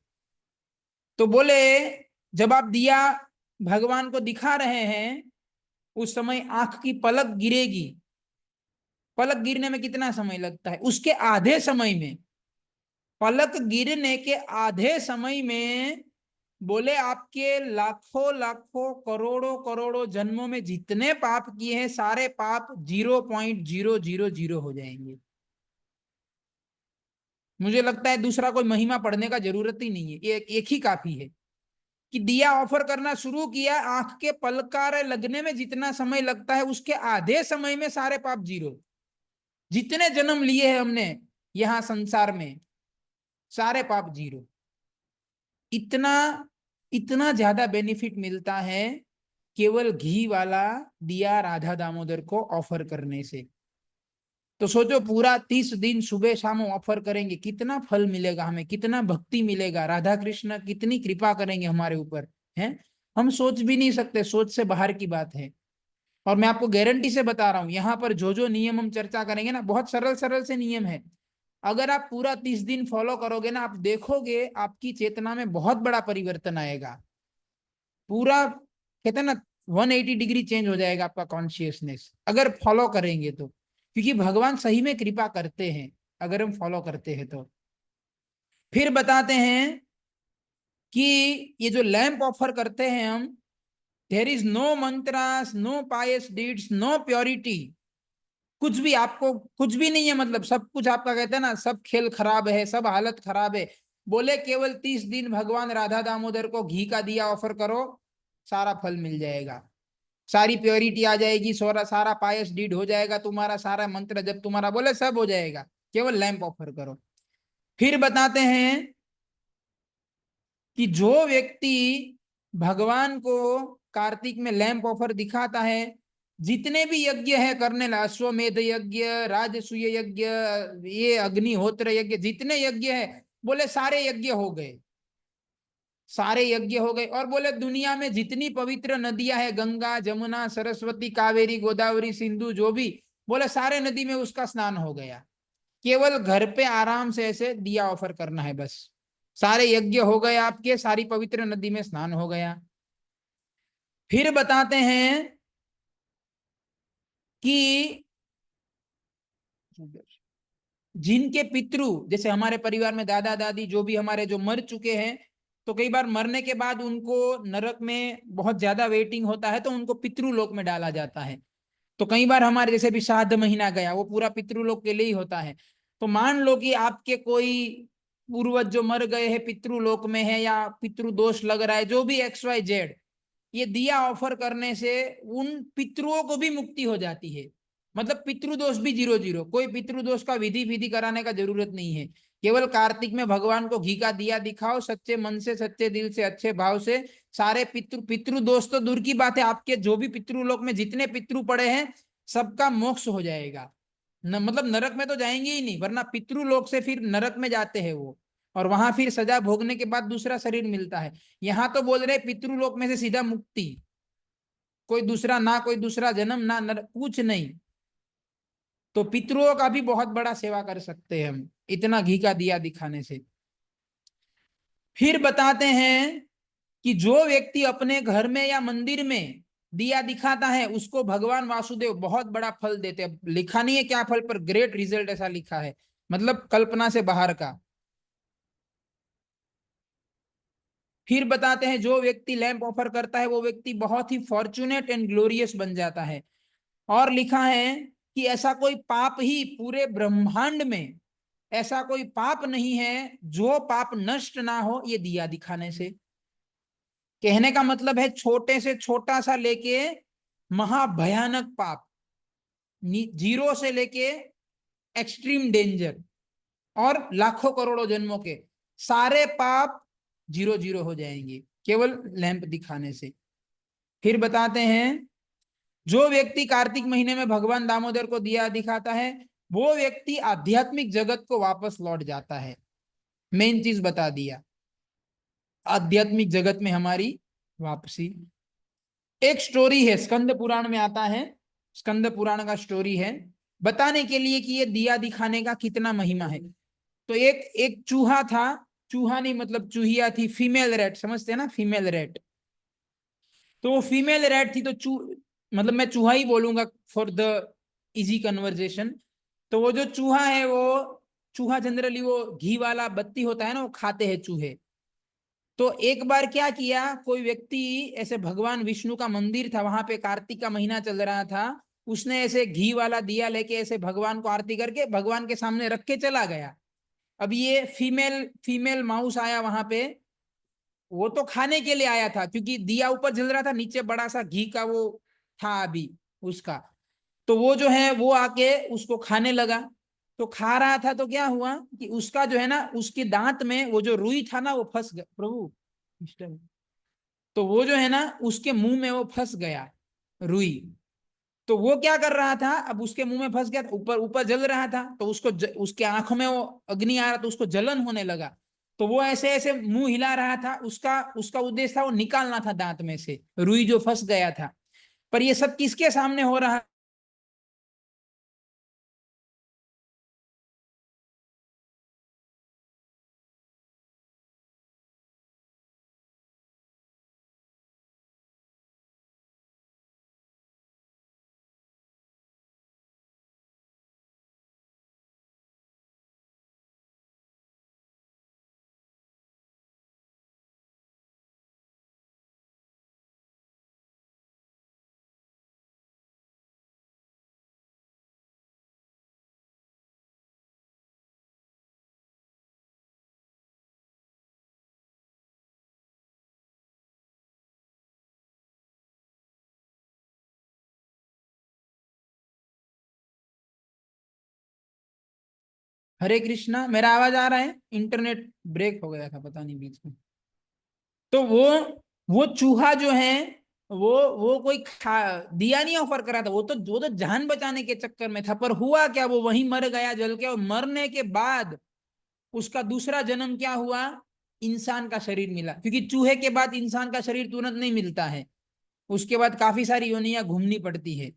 तो बोले जब आप दिया भगवान को दिखा रहे हैं उस समय आंख की पलक गिरेगी। पलक गिरने में कितना समय लगता है, उसके आधे समय में, पलक गिरने के आधे समय में बोले आपके लाखों लाखों करोड़ों करोड़ों जन्मों में जितने पाप किए हैं सारे पाप 0.000 हो जाएंगे। मुझे लगता है दूसरा कोई महिमा पढ़ने का जरूरत ही नहीं है, एक ही काफी है कि दिया ऑफर करना शुरू किया, आंख के पलकारे लगने में जितना समय लगता है उसके आधे समय में सारे पाप जीरो। जितने जन्म लिए हैं हमने यहां संसार में सारे पाप जीरो। इतना इतना ज्यादा बेनिफिट मिलता है केवल घी वाला दिया राधा दामोदर को ऑफर करने से। तो सोचो पूरा 30 दिन सुबह शाम ऑफर करेंगे, कितना फल मिलेगा हमें, कितना भक्ति मिलेगा, राधा कृष्ण कितनी कृपा करेंगे हमारे ऊपर, है हम सोच भी नहीं सकते, सोच से बाहर की बात है। और मैं आपको गारंटी से बता रहा हूं यहाँ पर जो जो नियम हम चर्चा करेंगे ना, बहुत सरल सरल से नियम है। अगर आप पूरा 30 दिन फॉलो करोगे ना, आप देखोगे आपकी चेतना में बहुत बड़ा परिवर्तन आएगा। पूरा कहते हैं ना 180 डिग्री चेंज हो जाएगा आपका कॉन्शियसनेस, अगर फॉलो करेंगे तो। क्योंकि भगवान सही में कृपा करते हैं अगर हम फॉलो करते हैं तो। फिर बताते हैं कि ये जो लैंप ऑफर करते हैं हम, there is no mantras, no pious deeds, no purity. कुछ भी आपको कुछ भी नहीं है, मतलब सब कुछ आपका कहते हैं ना सब खेल खराब है, सब हालत खराब है। बोले केवल 30 दिन भगवान राधा दामोदर को घी का दिया ऑफर करो, सारा फल मिल जाएगा, सारी प्योरिटी आ जाएगी, सारा सारा पायस डीड हो जाएगा तुम्हारा, सारा मंत्र जब तुम्हारा बोले सब हो जाएगा, केवल लैंप ऑफर करो। फिर बताते हैं कि जो व्यक्ति भगवान को कार्तिक में लैंप ऑफर दिखाता है, जितने भी यज्ञ है करने ला, अश्वमेध यज्ञ, राजसूय यज्ञ, ये अग्निहोत्र यज्ञ, जितने यज्ञ है बोले सारे यज्ञ हो गए, सारे यज्ञ हो गए। और बोले दुनिया में जितनी पवित्र नदियां हैं, गंगा जमुना सरस्वती कावेरी गोदावरी सिंधु जो भी, बोले सारे नदी में उसका स्नान हो गया। केवल घर पे आराम से ऐसे दिया ऑफर करना है बस, सारे यज्ञ हो गए आपके, सारी पवित्र नदी में स्नान हो गया। फिर बताते हैं कि जिनके पितृ, जैसे हमारे परिवार में दादा दादी जो भी हमारे जो मर चुके हैं, तो कई बार मरने के बाद उनको नरक में बहुत ज्यादा वेटिंग होता है, तो उनको पितृलोक में डाला जाता है। तो कई बार हमारे जैसे भी श्राद्ध महीना गया वो पूरा पितृलोक के लिए ही होता है। तो मान लो कि आपके कोई पूर्वज जो मर गए हैं पितृलोक में है, या पितृदोष लग रहा है, जो भी XYZ, ये दिया ऑफर करने से उन पितरुओं को भी मुक्ति हो जाती है। मतलब पितृदोष भी 0 0, कोई पितृदोष का विधि विधि कराने का जरूरत नहीं है। केवल कार्तिक में भगवान को घी का दिया दिखाओ, सच्चे मन से सच्चे दिल से अच्छे भाव से, सारे पितृदोष तो दूर की बात है, आपके जो भी पितृलोक में जितने पितृ पड़े हैं सबका मोक्ष हो जाएगा। मतलब नरक में तो जाएंगे ही नहीं, वरना पितृलोक से फिर नरक में जाते हैं वो, और वहां फिर सजा भोगने के बाद दूसरा शरीर मिलता है। यहाँ तो बोल रहे पितृलोक में से सीधा मुक्ति, कोई दूसरा ना, कोई दूसरा जन्म ना, कुछ नहीं। तो पितरों का भी बहुत बड़ा सेवा कर सकते हैं हम इतना घी का दिया दिखाने से। फिर बताते हैं कि जो व्यक्ति अपने घर में या मंदिर में दिया दिखाता है उसको भगवान वासुदेव बहुत बड़ा फल देते हैं। लिखा नहीं है क्या फल, पर ग्रेट रिजल्ट ऐसा लिखा है, मतलब कल्पना से बाहर का। फिर बताते हैं जो व्यक्ति लैंप ऑफर करता है वो व्यक्ति बहुत ही फॉर्चुनेट एंड ग्लोरियस बन जाता है। और लिखा है कि ऐसा कोई पाप ही पूरे ब्रह्मांड में, ऐसा कोई पाप नहीं है जो पाप नष्ट ना हो ये दिया दिखाने से। कहने का मतलब है छोटे से छोटा सा लेके महाभयानक पाप, 0 से लेके एक्सट्रीम डेंजर, और लाखों करोड़ों जन्मों के सारे पाप 0 0 हो जाएंगे केवल लैंप दिखाने से। फिर बताते हैं जो व्यक्ति कार्तिक महीने में भगवान दामोदर को दिया दिखाता है वो व्यक्ति आध्यात्मिक जगत को वापस लौट जाता है। मेन चीज बता दिया, आध्यात्मिक जगत में हमारी वापसी। एक स्टोरी है, स्कंद पुराण में आता है, स्कंद पुराण का स्टोरी है, बताने के लिए कि ये दिया दिखाने का कितना महिमा है। तो एक एक चूहा था, चूहा नहीं मतलब चूहिया थी, फीमेल रेट, समझते हैं ना फीमेल रेट। तो वो फीमेल रेट थी, तो मतलब मैं चूहा ही बोलूंगा फॉर द इजी कन्वर्जेशन। तो वो जो चूहा है वो, चूहा जनरली वो घी वाला बत्ती होता है ना वो खाते हैं चूहे। तो एक बार क्या किया, कोई व्यक्ति ऐसे भगवान विष्णु का मंदिर था वहां पे, कार्तिक का महीना चल रहा था, उसने ऐसे घी वाला दिया लेके ऐसे भगवान को आरती करके भगवान के सामने रख के चला गया। अब ये फीमेल फीमेल माउस आया वहां पे, वो तो खाने के लिए आया था क्योंकि दिया ऊपर जल रहा था, नीचे बड़ा सा घी का वो था अभी उसका। तो वो जो है वो आके उसको खाने लगा। तो खा रहा था तो क्या हुआ कि उसका जो है ना, उसके दांत में वो जो रुई था ना वो फंस गया। प्रभु मिस्टर, तो वो जो है ना उसके मुंह में वो फंस गया रुई। तो वो क्या कर रहा था, अब उसके मुंह में फंस गया, ऊपर ऊपर जल रहा था, तो उसके आंखों में वो अग्नि आ रहा, तो उसको जलन होने लगा। तो वो ऐसे ऐसे मुंह हिला रहा था, उसका उसका उद्देश्य था वो निकालना था दांत में से रुई जो फंस गया था। पर ये सब किसके सामने हो रहा। हरे कृष्णा, मेरा आवाज आ रहा है? इंटरनेट ब्रेक हो गया था पता नहीं बीच में। तो वो चूहा जो है, वो कोई खा दिया नहीं ऑफर करा था, वो तो जान बचाने के चक्कर में था। पर हुआ क्या, वो वहीं मर गया जल के, और मरने के बाद उसका दूसरा जन्म क्या हुआ, इंसान का शरीर मिला। क्योंकि चूहे के बाद इंसान का शरीर तुरंत नहीं मिलता है, उसके बाद काफी सारी योनियां घूमनी पड़ती है।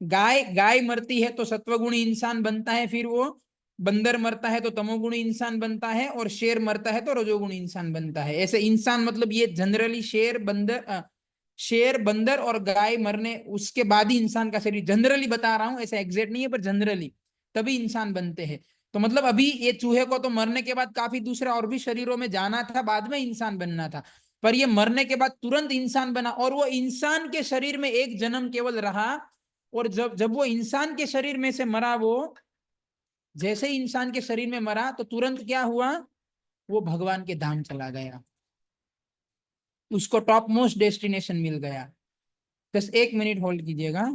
गाय गाय मरती है तो सत्वगुणी इंसान बनता है, फिर वो बंदर मरता है तो तमोगुणी इंसान बनता है, और शेर मरता है तो रजोगुणी इंसान बनता है। ऐसे इंसान मतलब ये जनरली शेर बंदर और गाय मरने उसके बाद ही इंसान का शरीर, जनरली बता रहा हूं, ऐसा एग्जैक्ट नहीं है पर जनरली तभी इंसान बनते हैं। तो मतलब अभी ये चूहे को तो मरने के बाद काफी दूसरे और भी शरीरों में जाना था, बाद में इंसान बनना था। पर ये मरने के बाद तुरंत इंसान बना, और वो इंसान के शरीर में एक जन्म केवल रहा। और जब जब वो इंसान के शरीर में से मरा, वो जैसे ही इंसान के शरीर में मरा तो तुरंत क्या हुआ, वो भगवान के धाम चला गया, उसको टॉप मोस्ट डेस्टिनेशन मिल गया। बस 1 मिनट होल्ड कीजिएगा।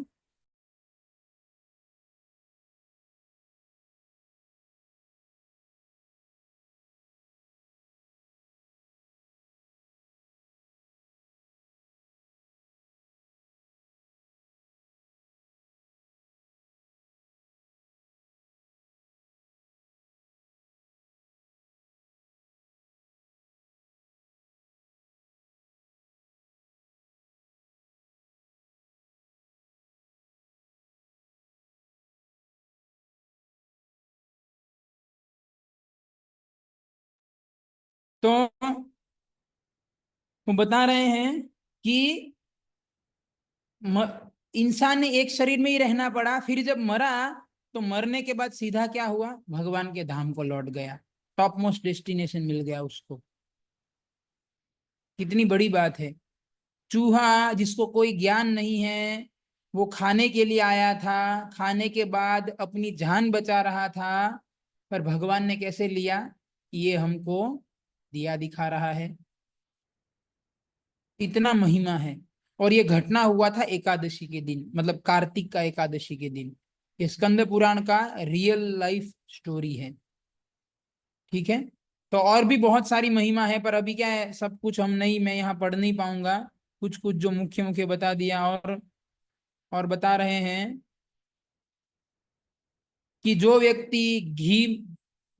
तो वो बता रहे हैं कि म, इंसान ने एक शरीर में ही रहना पड़ा, फिर जब मरा तो मरने के बाद सीधा क्या हुआ, भगवान के धाम को लौट गया, टॉप मोस्ट डेस्टिनेशन मिल गया उसको। कितनी बड़ी बात है। चूहा जिसको कोई ज्ञान नहीं है, वो खाने के लिए आया था, खाने के बाद अपनी जान बचा रहा था, पर भगवान ने कैसे लिया, ये हमको दिया दिखा रहा है। इतना महिमा है। और ये घटना हुआ था एकादशी के दिन, मतलब कार्तिक का एकादशी के दिन। ये स्कंद पुराण का रियल लाइफ स्टोरी है। ठीक है। तो और भी बहुत सारी महिमा है, पर अभी क्या है, सब कुछ हम नहीं, मैं यहाँ पढ़ नहीं पाऊंगा। कुछ कुछ जो मुख्य मुख्य बता दिया। और बता रहे हैं कि जो व्यक्ति घी,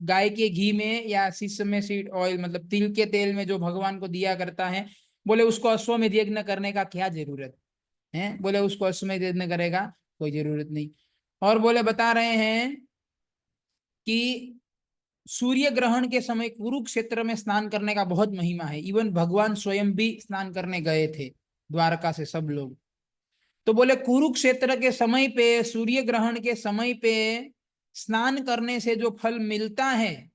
गाय के घी में या सिसमे सीड ऑयल मतलब तिल के तेल में जो भगवान को दिया करता है, बोले उसको अश्वमेध यज्ञ करने का क्या जरूरत है, बोले उसको अश्वमेध यज्ञ करेगा कोई जरूरत नहीं। और बोले बता रहे हैं कि सूर्य ग्रहण के समय कुरुक्षेत्र में स्नान करने का बहुत महिमा है, इवन भगवान स्वयं भी स्नान करने गए थे, द्वारका से सब लोग। तो बोले कुरुक्षेत्र के समय पे, सूर्य ग्रहण के समय पे स्नान करने से जो फल मिलता है,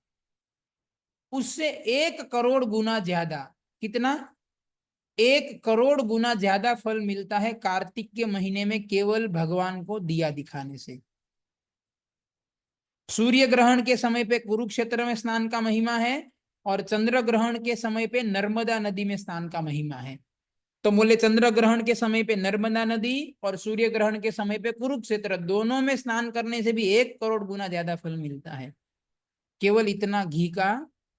उससे 1 करोड़ गुना ज्यादा कितना? 1 करोड़ गुना ज्यादा फल मिलता है कार्तिक के महीने में केवल भगवान को दिया दिखाने से। सूर्य ग्रहण के समय पे कुरुक्षेत्र में स्नान का महिमा है, और चंद्र ग्रहण के समय पे नर्मदा नदी में स्नान का महिमा है। तो बोले चंद्र ग्रहण के समय पे नर्मदा नदी और सूर्य ग्रहण के समय पे कुरुक्षेत्र, दोनों में स्नान करने से भी 1 करोड़ गुना ज्यादा फल मिलता है, केवल इतना घी का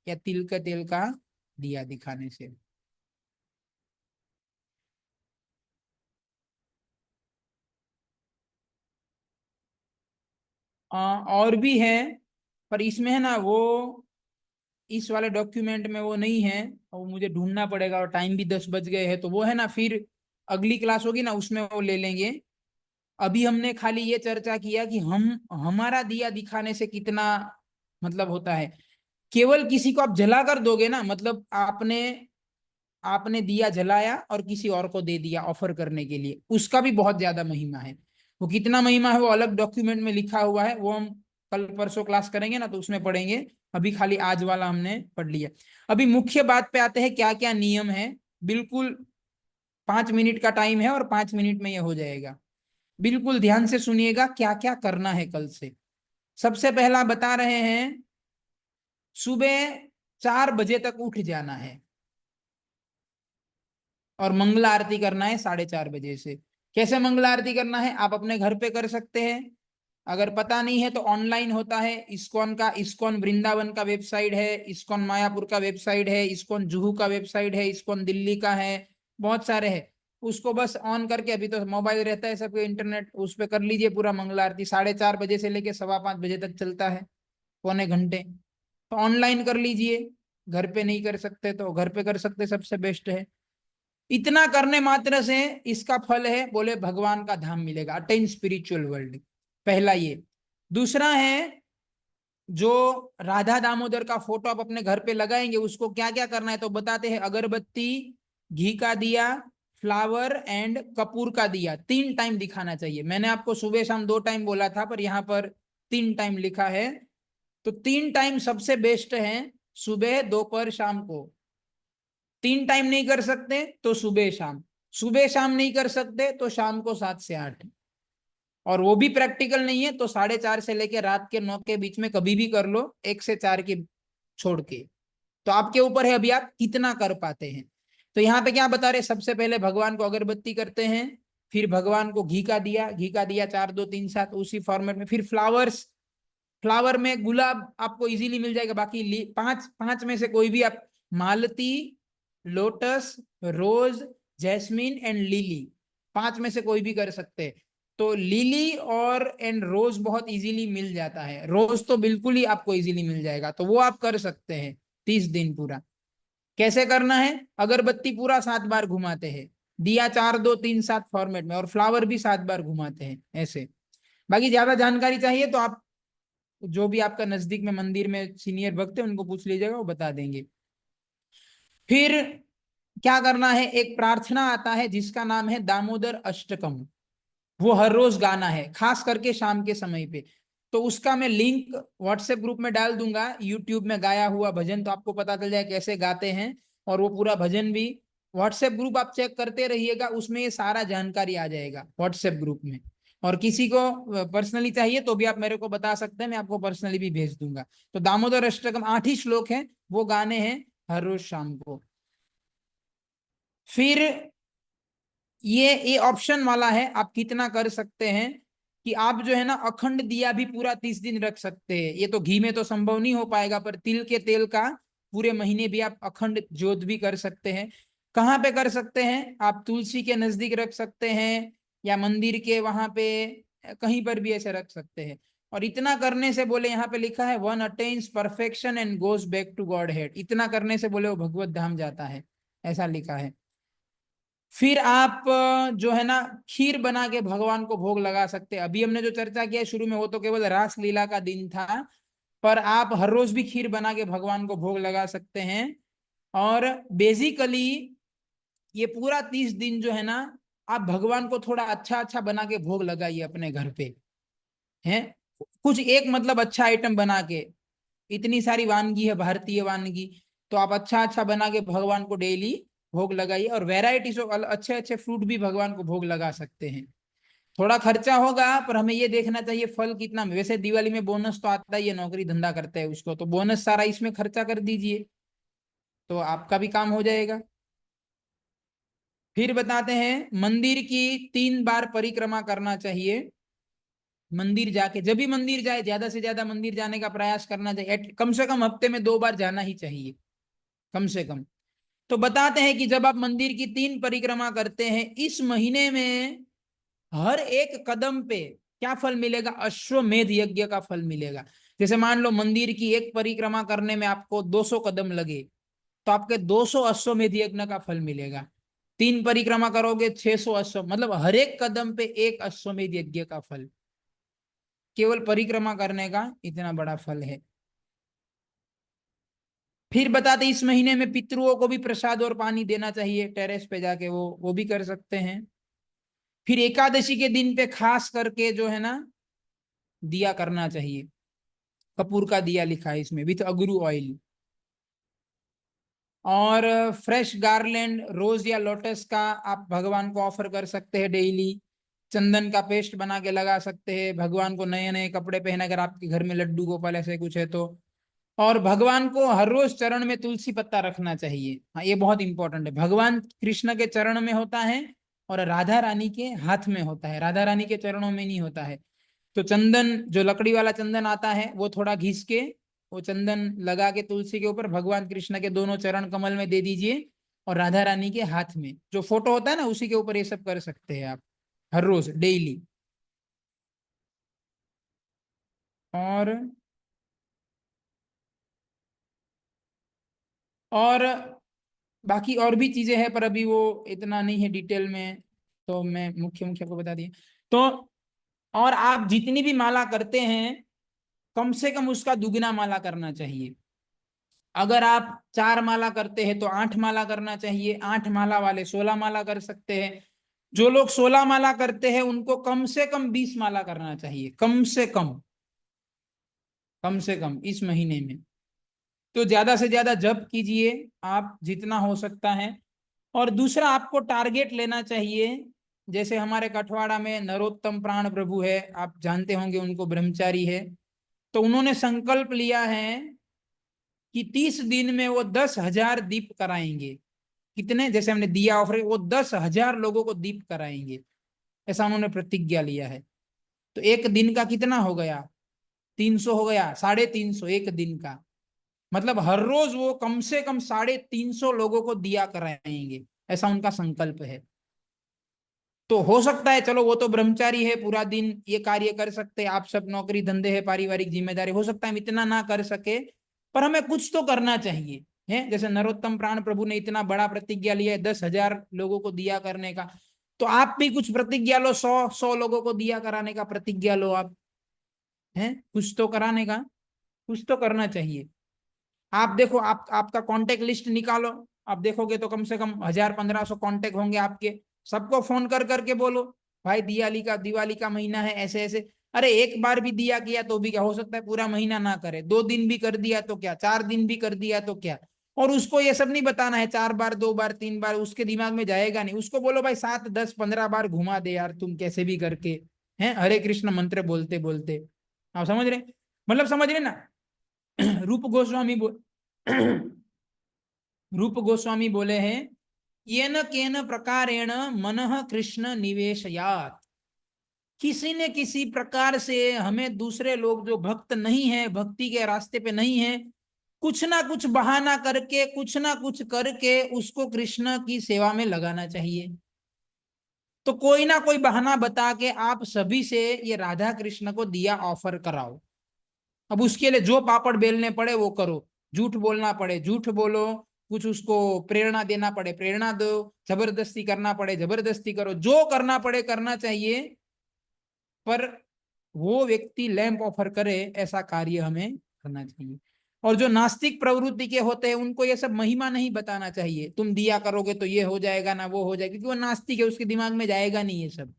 या तिल का तेल का दिया दिखाने से। और भी है, पर इसमें है ना वो, इस वाले डॉक्यूमेंट में वो नहीं है, और वो मुझे ढूंढना पड़ेगा, और टाइम भी 10 बज गए हैं, तो वो है ना फिर अगली क्लास होगी ना उसमें वो ले लेंगे। अभी हमने खाली ये चर्चा किया कि हम हमारा दिया दिखाने से कितना मतलब होता है। केवल किसी को आप जला कर दोगे ना, मतलब आपने आपने दिया जलाया और किसी और को दे दिया ऑफर करने के लिए, उसका भी बहुत ज्यादा महिमा है। वो कितना महिमा है वो अलग डॉक्यूमेंट में लिखा हुआ है, वो हम कल परसों क्लास करेंगे ना तो उसमें पढ़ेंगे। अभी खाली आज वाला हमने पढ़ लिया। अभी मुख्य बात पे आते हैं, क्या क्या नियम है। बिल्कुल 5 मिनट का टाइम है और 5 मिनट में ये हो जाएगा। बिल्कुल ध्यान से सुनिएगा क्या क्या करना है कल से। सबसे पहला बता रहे हैं, सुबह 4 बजे तक उठ जाना है और मंगला आरती करना है 4:30 बजे से। कैसे मंगला आरती करना है आप अपने घर पे कर सकते हैं, अगर पता नहीं है तो ऑनलाइन होता है। इस्कॉन का, इस्कॉन वृंदावन का वेबसाइट है, इस्कॉन मायापुर का वेबसाइट है, इस्कॉन जुहू का वेबसाइट है, इस्कॉन दिल्ली का है, बहुत सारे हैं। उसको बस ऑन करके, अभी तो मोबाइल रहता है सबके, इंटरनेट, उस पर कर लीजिए पूरा मंगला आरती। 4:30 बजे से लेके 5:15 बजे तक चलता है, पौने घंटे। तो ऑनलाइन कर लीजिए, घर पे नहीं कर सकते तो घर पे कर सकते, सबसे बेस्ट है। इतना करने मात्र से इसका फल है, बोले भगवान का धाम मिलेगा, अटेन स्पिरिचुअल वर्ल्ड। पहला ये। दूसरा है, जो राधा दामोदर का फोटो आप अपने घर पे लगाएंगे उसको क्या क्या करना है तो बताते हैं। अगरबत्ती, घी का दिया, फ्लावर एंड कपूर का दिया 3 टाइम दिखाना चाहिए। मैंने आपको सुबह शाम 2 टाइम बोला था, पर यहाँ पर 3 टाइम लिखा है। तो 3 टाइम सबसे बेस्ट है, सुबह दोपहर शाम को। 3 टाइम नहीं कर सकते तो सुबह शाम, सुबह शाम नहीं कर सकते तो शाम को 7 से 8, और वो भी प्रैक्टिकल नहीं है तो 4:30 से लेकर रात के 9 के बीच में कभी भी कर लो, 1 से 4 के छोड़ के। तो आपके ऊपर है अभी आप कितना कर पाते हैं। तो यहाँ पे क्या बता रहे, सबसे पहले भगवान को अगरबत्ती करते हैं, फिर भगवान को घी का दिया, घी का दिया 4 2 3 7 उसी फॉर्मेट में। फिर फ्लावर्स, फ्लावर में गुलाब आपको इजीली मिल जाएगा, बाकी पांच पांच में से कोई भी आप, malati, lotus, rose, jasmine and lily, 5 में से कोई भी कर सकते हैं। तो लिली और एंड रोज बहुत इजीली मिल जाता है, रोज तो बिल्कुल ही आपको इजीली मिल जाएगा, तो वो आप कर सकते हैं 30 दिन पूरा। कैसे करना है, अगरबत्ती पूरा 7 बार घुमाते हैं, दिया 4 2 3 7 फॉर्मेट में, और फ्लावर भी 7 बार घुमाते हैं ऐसे। बाकी ज्यादा जानकारी चाहिए तो आप जो भी आपका नजदीक में मंदिर में सीनियर भक्त है उनको पूछ लीजिएगा, वो बता देंगे। फिर क्या करना है, एक प्रार्थना आता है जिसका नाम है दामोदर अष्टकम, वो हर रोज गाना है, खास करके शाम के समय पे। तो उसका मैं लिंक व्हाट्सएप ग्रुप में डाल दूंगा, यूट्यूब में गाया हुआ भजन, तो आपको पता चल जाए कैसे गाते हैं। और वो पूरा भजन भी, व्हाट्सएप ग्रुप आप चेक करते रहिएगा, उसमें ये सारा जानकारी आ जाएगा व्हाट्सएप ग्रुप में। और किसी को पर्सनली चाहिए तो भी आप मेरे को बता सकते हैं, मैं आपको पर्सनली भी भेज दूंगा। तो दामोदर अष्टकम 8 ही श्लोक हैं, वो गाने हैं हर रोज शाम को। फिर ये ऑप्शन वाला है, आप कितना कर सकते हैं, कि आप जो है ना अखंड दिया भी पूरा 30 दिन रख सकते हैं। ये तो घी में तो संभव नहीं हो पाएगा, पर तिल के तेल का पूरे महीने भी आप अखंड ज्योत भी कर सकते हैं। कहाँ पे कर सकते हैं, आप तुलसी के नजदीक रख सकते हैं, या मंदिर के वहां पे कहीं पर भी ऐसे रख सकते हैं। और इतना करने से बोले, यहाँ पे लिखा है, one attains perfection and goes back to Godhead, इतना करने से बोले वो भगवत धाम जाता है, ऐसा लिखा है। फिर आप जो है ना खीर बना के भगवान को भोग लगा सकते हैं। अभी हमने जो चर्चा किया शुरू में वो तो केवल रास लीला का दिन था, पर आप हर रोज भी खीर बना के भगवान को भोग लगा सकते हैं। और बेसिकली ये पूरा 30 दिन जो है ना, आप भगवान को थोड़ा अच्छा अच्छा बना के भोग लगाइए अपने घर पे, हैं, कुछ एक मतलब अच्छा आइटम बना के। इतनी सारी वानगी है, भारतीय वानगी, तो आप अच्छा अच्छा बना के भगवान को डेली भोग लगाइए, और वेराइटीज ऑफ अच्छे अच्छे फ्रूट भी भगवान को भोग लगा सकते हैं। थोड़ा खर्चा होगा, पर हमें ये देखना चाहिए फल कितना। वैसे दिवाली में बोनस तो आता ही है, नौकरी धंधा करते हैं उसको, तो बोनस सारा इसमें खर्चा कर दीजिए, तो आपका भी काम हो जाएगा। फिर बताते हैं मंदिर की 3 बार परिक्रमा करना चाहिए। मंदिर जाके, जब भी मंदिर जाए ज्यादा से ज्यादा मंदिर जाने का प्रयास करना चाहिए, कम से कम हफ्ते में 2 बार जाना ही चाहिए, कम से कम। तो बताते हैं कि जब आप मंदिर की 3 परिक्रमा करते हैं इस महीने में, हर एक कदम पे क्या फल मिलेगा? अश्वमेध यज्ञ का फल मिलेगा। जैसे मान लो मंदिर की 1 परिक्रमा करने में आपको 200 कदम लगे, तो आपके 200 अश्वमेध यज्ञ का फल मिलेगा। 3 परिक्रमा करोगे 600 अश्व, मतलब हर एक कदम पे 1 अश्वमेध यज्ञ का फल, केवल परिक्रमा करने का इतना बड़ा फल है। फिर बताते इस महीने में पितरुओं को भी प्रसाद और पानी देना चाहिए, टेरेस पे जाके वो भी कर सकते हैं। फिर एकादशी के दिन पे खास करके जो है ना, दिया करना चाहिए। कपूर का दिया लिखा है इसमें, विथ अगरू ऑयल। और फ्रेश गार्लैंड रोज या लोटस का आप भगवान को ऑफर कर सकते हैं डेली। चंदन का पेस्ट बना के लगा सकते हैं भगवान को, नए नए कपड़े पहने, अगर आपके घर में लड्डू गोपाल ऐसे कुछ है तो। और भगवान को हर रोज चरण में तुलसी पत्ता रखना चाहिए। हाँ, ये बहुत इंपॉर्टेंट है। भगवान कृष्ण के चरण में होता है और राधा रानी के हाथ में होता है, राधा रानी के चरणों में नहीं होता है। तो चंदन, जो लकड़ी वाला चंदन आता है, वो थोड़ा घिस के, वो चंदन लगा के तुलसी के ऊपर भगवान कृष्ण के दोनों चरण कमल में दे दीजिए, और राधा रानी के हाथ में जो फोटो होता है ना, उसी के ऊपर ये सब कर सकते हैं आप, हर रोज डेली। और और बाकी और भी चीजें हैं, पर अभी वो इतना नहीं है डिटेल में, तो मैं मुख्य मुख्य आपको बता दिए। तो और आप जितनी भी माला करते हैं, कम से कम उसका दुगना माला करना चाहिए। अगर आप 4 माला करते हैं तो 8 माला करना चाहिए, 8 माला वाले 16 माला कर सकते हैं। जो लोग 16 माला करते हैं उनको कम से कम 20 माला करना चाहिए, कम से कम, कम से कम इस महीने में। तो ज्यादा से ज्यादा जप कीजिए आप, जितना हो सकता है। और दूसरा, आपको टारगेट लेना चाहिए। जैसे हमारे कठवाड़ा में नरोत्तम प्राण प्रभु है, आप जानते होंगे उनको, ब्रह्मचारी है। तो उन्होंने संकल्प लिया है कि 30 दिन में वो 10,000 दीप कराएंगे। कितने? जैसे हमने दिया ऑफर, वो 10,000 लोगों को दीप कराएंगे, ऐसा उन्होंने प्रतिज्ञा लिया है। तो एक दिन का कितना हो गया? 300 हो गया, 350 एक दिन का। मतलब हर रोज वो कम से कम 350 लोगों को दिया कराएंगे, ऐसा उनका संकल्प है। तो हो सकता है, चलो वो तो ब्रह्मचारी है, पूरा दिन ये कार्य कर सकते हैं, आप सब नौकरी धंधे है, पारिवारिक जिम्मेदारी, हो सकता है हम इतना ना कर सके, पर हमें कुछ तो करना चाहिए। है, जैसे नरोत्तम प्राण प्रभु ने इतना बड़ा प्रतिज्ञा लिया है 10,000 लोगों को दिया करने का, तो आप भी कुछ प्रतिज्ञा लो, 100 लोगों को दिया कराने का प्रतिज्ञा लो आप। है, कुछ तो कराने का, कुछ तो करना चाहिए। आप देखो, आप आपका कांटेक्ट लिस्ट निकालो, आप देखोगे तो कम से कम 1,000-1,500 कांटेक्ट होंगे आपके। सबको फोन कर करके बोलो, भाई दिवाली का महीना है, ऐसे ऐसे। अरे एक बार भी दिया किया तो भी क्या हो सकता है, पूरा महीना ना करे, 2 दिन भी कर दिया तो क्या, 4 दिन भी कर दिया तो क्या। और उसको ये सब नहीं बताना है 4 बार, 2 बार, 3 बार, उसके दिमाग में जाएगा नहीं। उसको बोलो भाई 7, 10, 15 बार घुमा दे यार, तुम कैसे भी करके, हैं, हरे कृष्ण मंत्र बोलते बोलते। आप समझ रहे? मतलब समझ रहे ना? रूप गोस्वामी रूप गोस्वामी बोले हैं, येन केन प्रकारेण मनः कृष्ण निवेशयात। किसी ने किसी प्रकार से हमें दूसरे लोग जो भक्त नहीं है, भक्ति के रास्ते पे नहीं है, कुछ ना कुछ बहाना करके, कुछ ना कुछ करके उसको कृष्ण की सेवा में लगाना चाहिए। तो कोई ना कोई बहाना बता के आप सभी से ये राधा कृष्ण को दिया ऑफर कराओ। अब उसके लिए जो पापड़ बेलने पड़े वो करो, झूठ बोलना पड़े झूठ बोलो, कुछ उसको प्रेरणा देना पड़े प्रेरणा दो, जबरदस्ती करना पड़े जबरदस्ती करो, जो करना पड़े करना चाहिए। पर वो व्यक्ति लैंप ऑफर करे, ऐसा कार्य हमें करना चाहिए। और जो नास्तिक प्रवृत्ति के होते हैं उनको ये सब महिमा नहीं बताना चाहिए, तुम दिया करोगे तो ये हो जाएगा ना वो हो जाएगा, क्योंकि वो नास्तिक है, उसके दिमाग में जाएगा नहीं ये सब।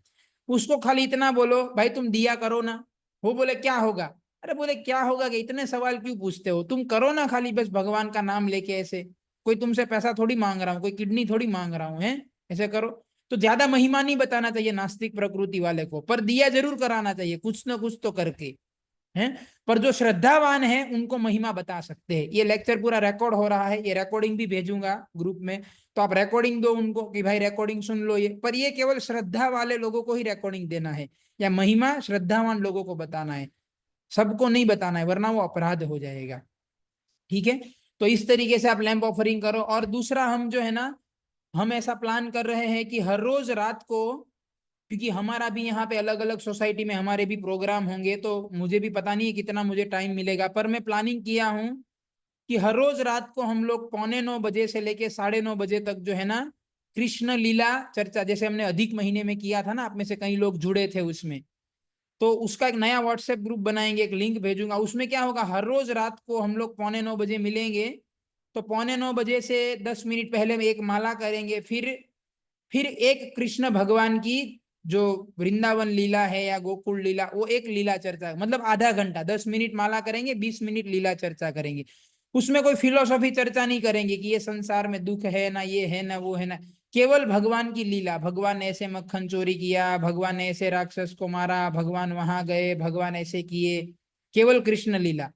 उसको खाली इतना बोलो, भाई तुम दिया करो ना। वो बोले क्या होगा? अरे बोले क्या होगा कि इतने सवाल क्यों पूछते हो, तुम करो ना खाली बस भगवान का नाम लेके ऐसे, कोई तुमसे पैसा थोड़ी मांग रहा हूँ, कोई किडनी थोड़ी मांग रहा हूँ, है ऐसे करो। तो ज्यादा महिमा नहीं बताना चाहिए नास्तिक प्रकृति वाले को, पर दिया जरूर कराना चाहिए कुछ ना कुछ तो करके, हैं। पर जो श्रद्धावान है उनको महिमा बता सकते हैं। ये लेक्चर पूरा रिकॉर्ड हो रहा है, ये रिकॉर्डिंग भी भेजूंगा ग्रुप में, तो आप रिकॉर्डिंग दो उनको कि भाई रिकॉर्डिंग सुन लो ये, पर ये केवल श्रद्धा वाले लोगों को ही रिकॉर्डिंग देना है, या महिमा श्रद्धावान लोगों को बताना है, सबको नहीं बताना है वरना वो अपराध हो जाएगा। ठीक है, तो इस तरीके से आप लैंप ऑफरिंग करो। और दूसरा हम जो है ना, हम ऐसा प्लान कर रहे हैं कि हर रोज रात को, क्योंकि हमारा भी यहाँ पे अलग अलग सोसाइटी में हमारे भी प्रोग्राम होंगे, तो मुझे भी पता नहीं है कितना मुझे टाइम मिलेगा, पर मैं प्लानिंग किया हूँ कि हर रोज रात को हम लोग 8:45 से लेके 9:30 तक जो है ना, कृष्ण लीला चर्चा, जैसे हमने अधिक महीने में किया था ना, आप में से कई लोग जुड़े थे उसमें, तो उसका एक नया व्हाट्सएप ग्रुप बनाएंगे, एक लिंक भेजूंगा। उसमें क्या होगा, हर रोज रात को हम लोग 8:45 मिलेंगे, तो 8:45 से 10 मिनट पहले में एक माला करेंगे, फिर एक कृष्ण भगवान की जो वृंदावन लीला है या गोकुल लीला, वो एक लीला चर्चा, मतलब आधा घंटा, 10 मिनट माला करेंगे, 20 मिनट लीला चर्चा करेंगे। उसमें कोई फिलोसॉफी चर्चा नहीं करेंगे कि ये संसार में दुख है ना, ये है ना, वो है ना, केवल भगवान की लीला, भगवान ने ऐसे मक्खन चोरी किया, भगवान ने ऐसे राक्षस को मारा, भगवान वहां गए, भगवान ऐसे किए, केवल कृष्ण लीला।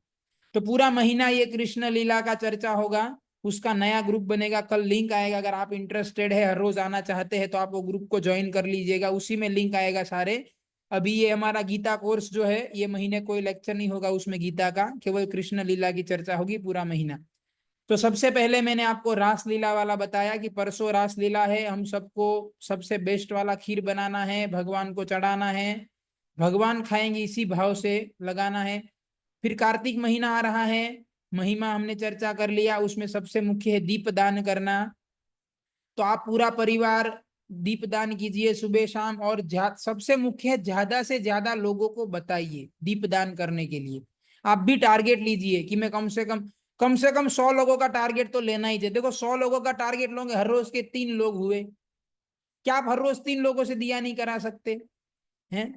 तो पूरा महीना ये कृष्ण लीला का चर्चा होगा। उसका नया ग्रुप बनेगा, कल लिंक आएगा, अगर आप इंटरेस्टेड है, हर रोज आना चाहते हैं तो आप वो ग्रुप को ज्वाइन कर लीजिएगा, उसी में लिंक आएगा सारे। अभी ये हमारा गीता कोर्स जो है, ये महीने कोई लेक्चर नहीं होगा उसमें गीता का, केवल कृष्ण लीला की चर्चा होगी पूरा महीना। तो सबसे पहले मैंने आपको रासलीला वाला बताया कि परसों रासलीला है, हम सबको सबसे बेस्ट वाला खीर बनाना है, भगवान को चढ़ाना है, भगवान खाएंगे इसी भाव से लगाना है। फिर कार्तिक महीना आ रहा है, महिमा हमने चर्चा कर लिया, उसमें सबसे मुख्य है दीप दान करना। तो आप पूरा परिवार दीप दान कीजिए सुबह शाम, और सबसे मुख्य है ज्यादा से ज्यादा लोगों को बताइए दीप दान करने के लिए। आप भी टारगेट लीजिए कि मैं कम से कम 100 लोगों का टारगेट तो लेना ही चाहिए। देखो 100 लोगों का टारगेट लोगे, हर रोज के 3 लोग हुए, क्या आप हर रोज 3 लोगों से दिया नहीं करा सकते हैं?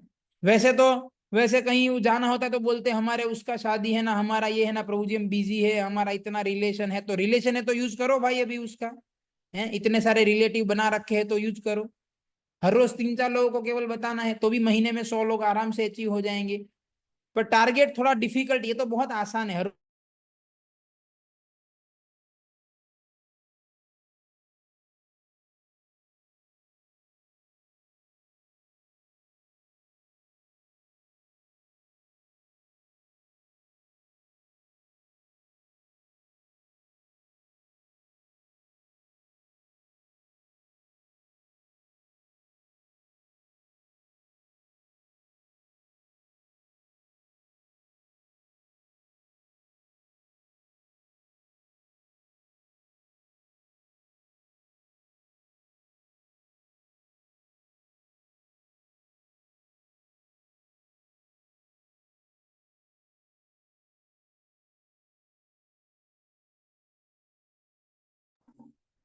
वैसे कहीं जाना होता है तो बोलते हमारे उसका शादी है ना, हमारा ये है ना, प्रभु जी हम बिजी है, हमारा इतना रिलेशन है, तो रिलेशन है तो यूज करो भाई, अभी उसका है, इतने सारे रिलेटिव बना रखे हैं तो यूज करो। हर रोज 3-4 लोगों को केवल बताना है, तो भी महीने में 100 लोग आराम से अचीव हो जाएंगे। पर टारगेट थोड़ा डिफिकल्ट, ये तो बहुत आसान है। हर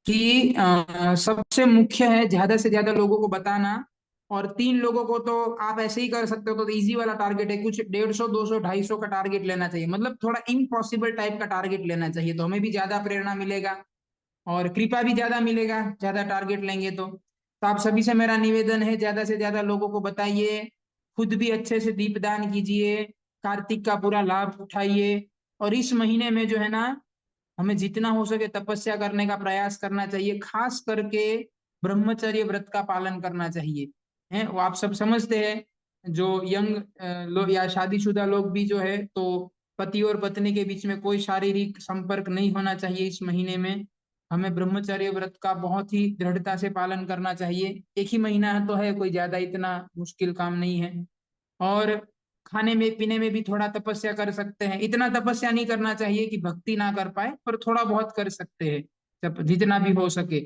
कि सबसे मुख्य है ज्यादा से ज्यादा लोगों को बताना। और 3 लोगों को तो आप ऐसे ही कर सकते हो, तो इजी वाला टारगेट है, कुछ 150, 200, 250 का टारगेट लेना चाहिए, मतलब थोड़ा इम्पॉसिबल टाइप का टारगेट लेना चाहिए, तो हमें भी ज्यादा प्रेरणा मिलेगा और कृपा भी ज्यादा मिलेगा, ज्यादा टारगेट लेंगे तो आप सभी से मेरा निवेदन है, ज्यादा से ज्यादा लोगों को बताइए, खुद भी अच्छे से दीपदान कीजिए, कार्तिक का पूरा लाभ उठाइए। और इस महीने में जो है ना, हमें जितना हो सके तपस्या करने का प्रयास करना चाहिए, खास करके ब्रह्मचर्य व्रत का पालन करना चाहिए। है वो आप सब समझते हैं, जो यंग लोग या शादीशुदा लोग भी जो है, तो पति और पत्नी के बीच में कोई शारीरिक संपर्क नहीं होना चाहिए इस महीने में। हमें ब्रह्मचर्य व्रत का बहुत ही दृढ़ता से पालन करना चाहिए। एक ही महीना है तो है, कोई ज्यादा इतना मुश्किल काम नहीं है। और खाने में पीने में भी थोड़ा तपस्या कर सकते हैं, इतना तपस्या नहीं करना चाहिए कि भक्ति ना कर पाए, पर थोड़ा बहुत कर सकते हैं जब जितना भी हो सके।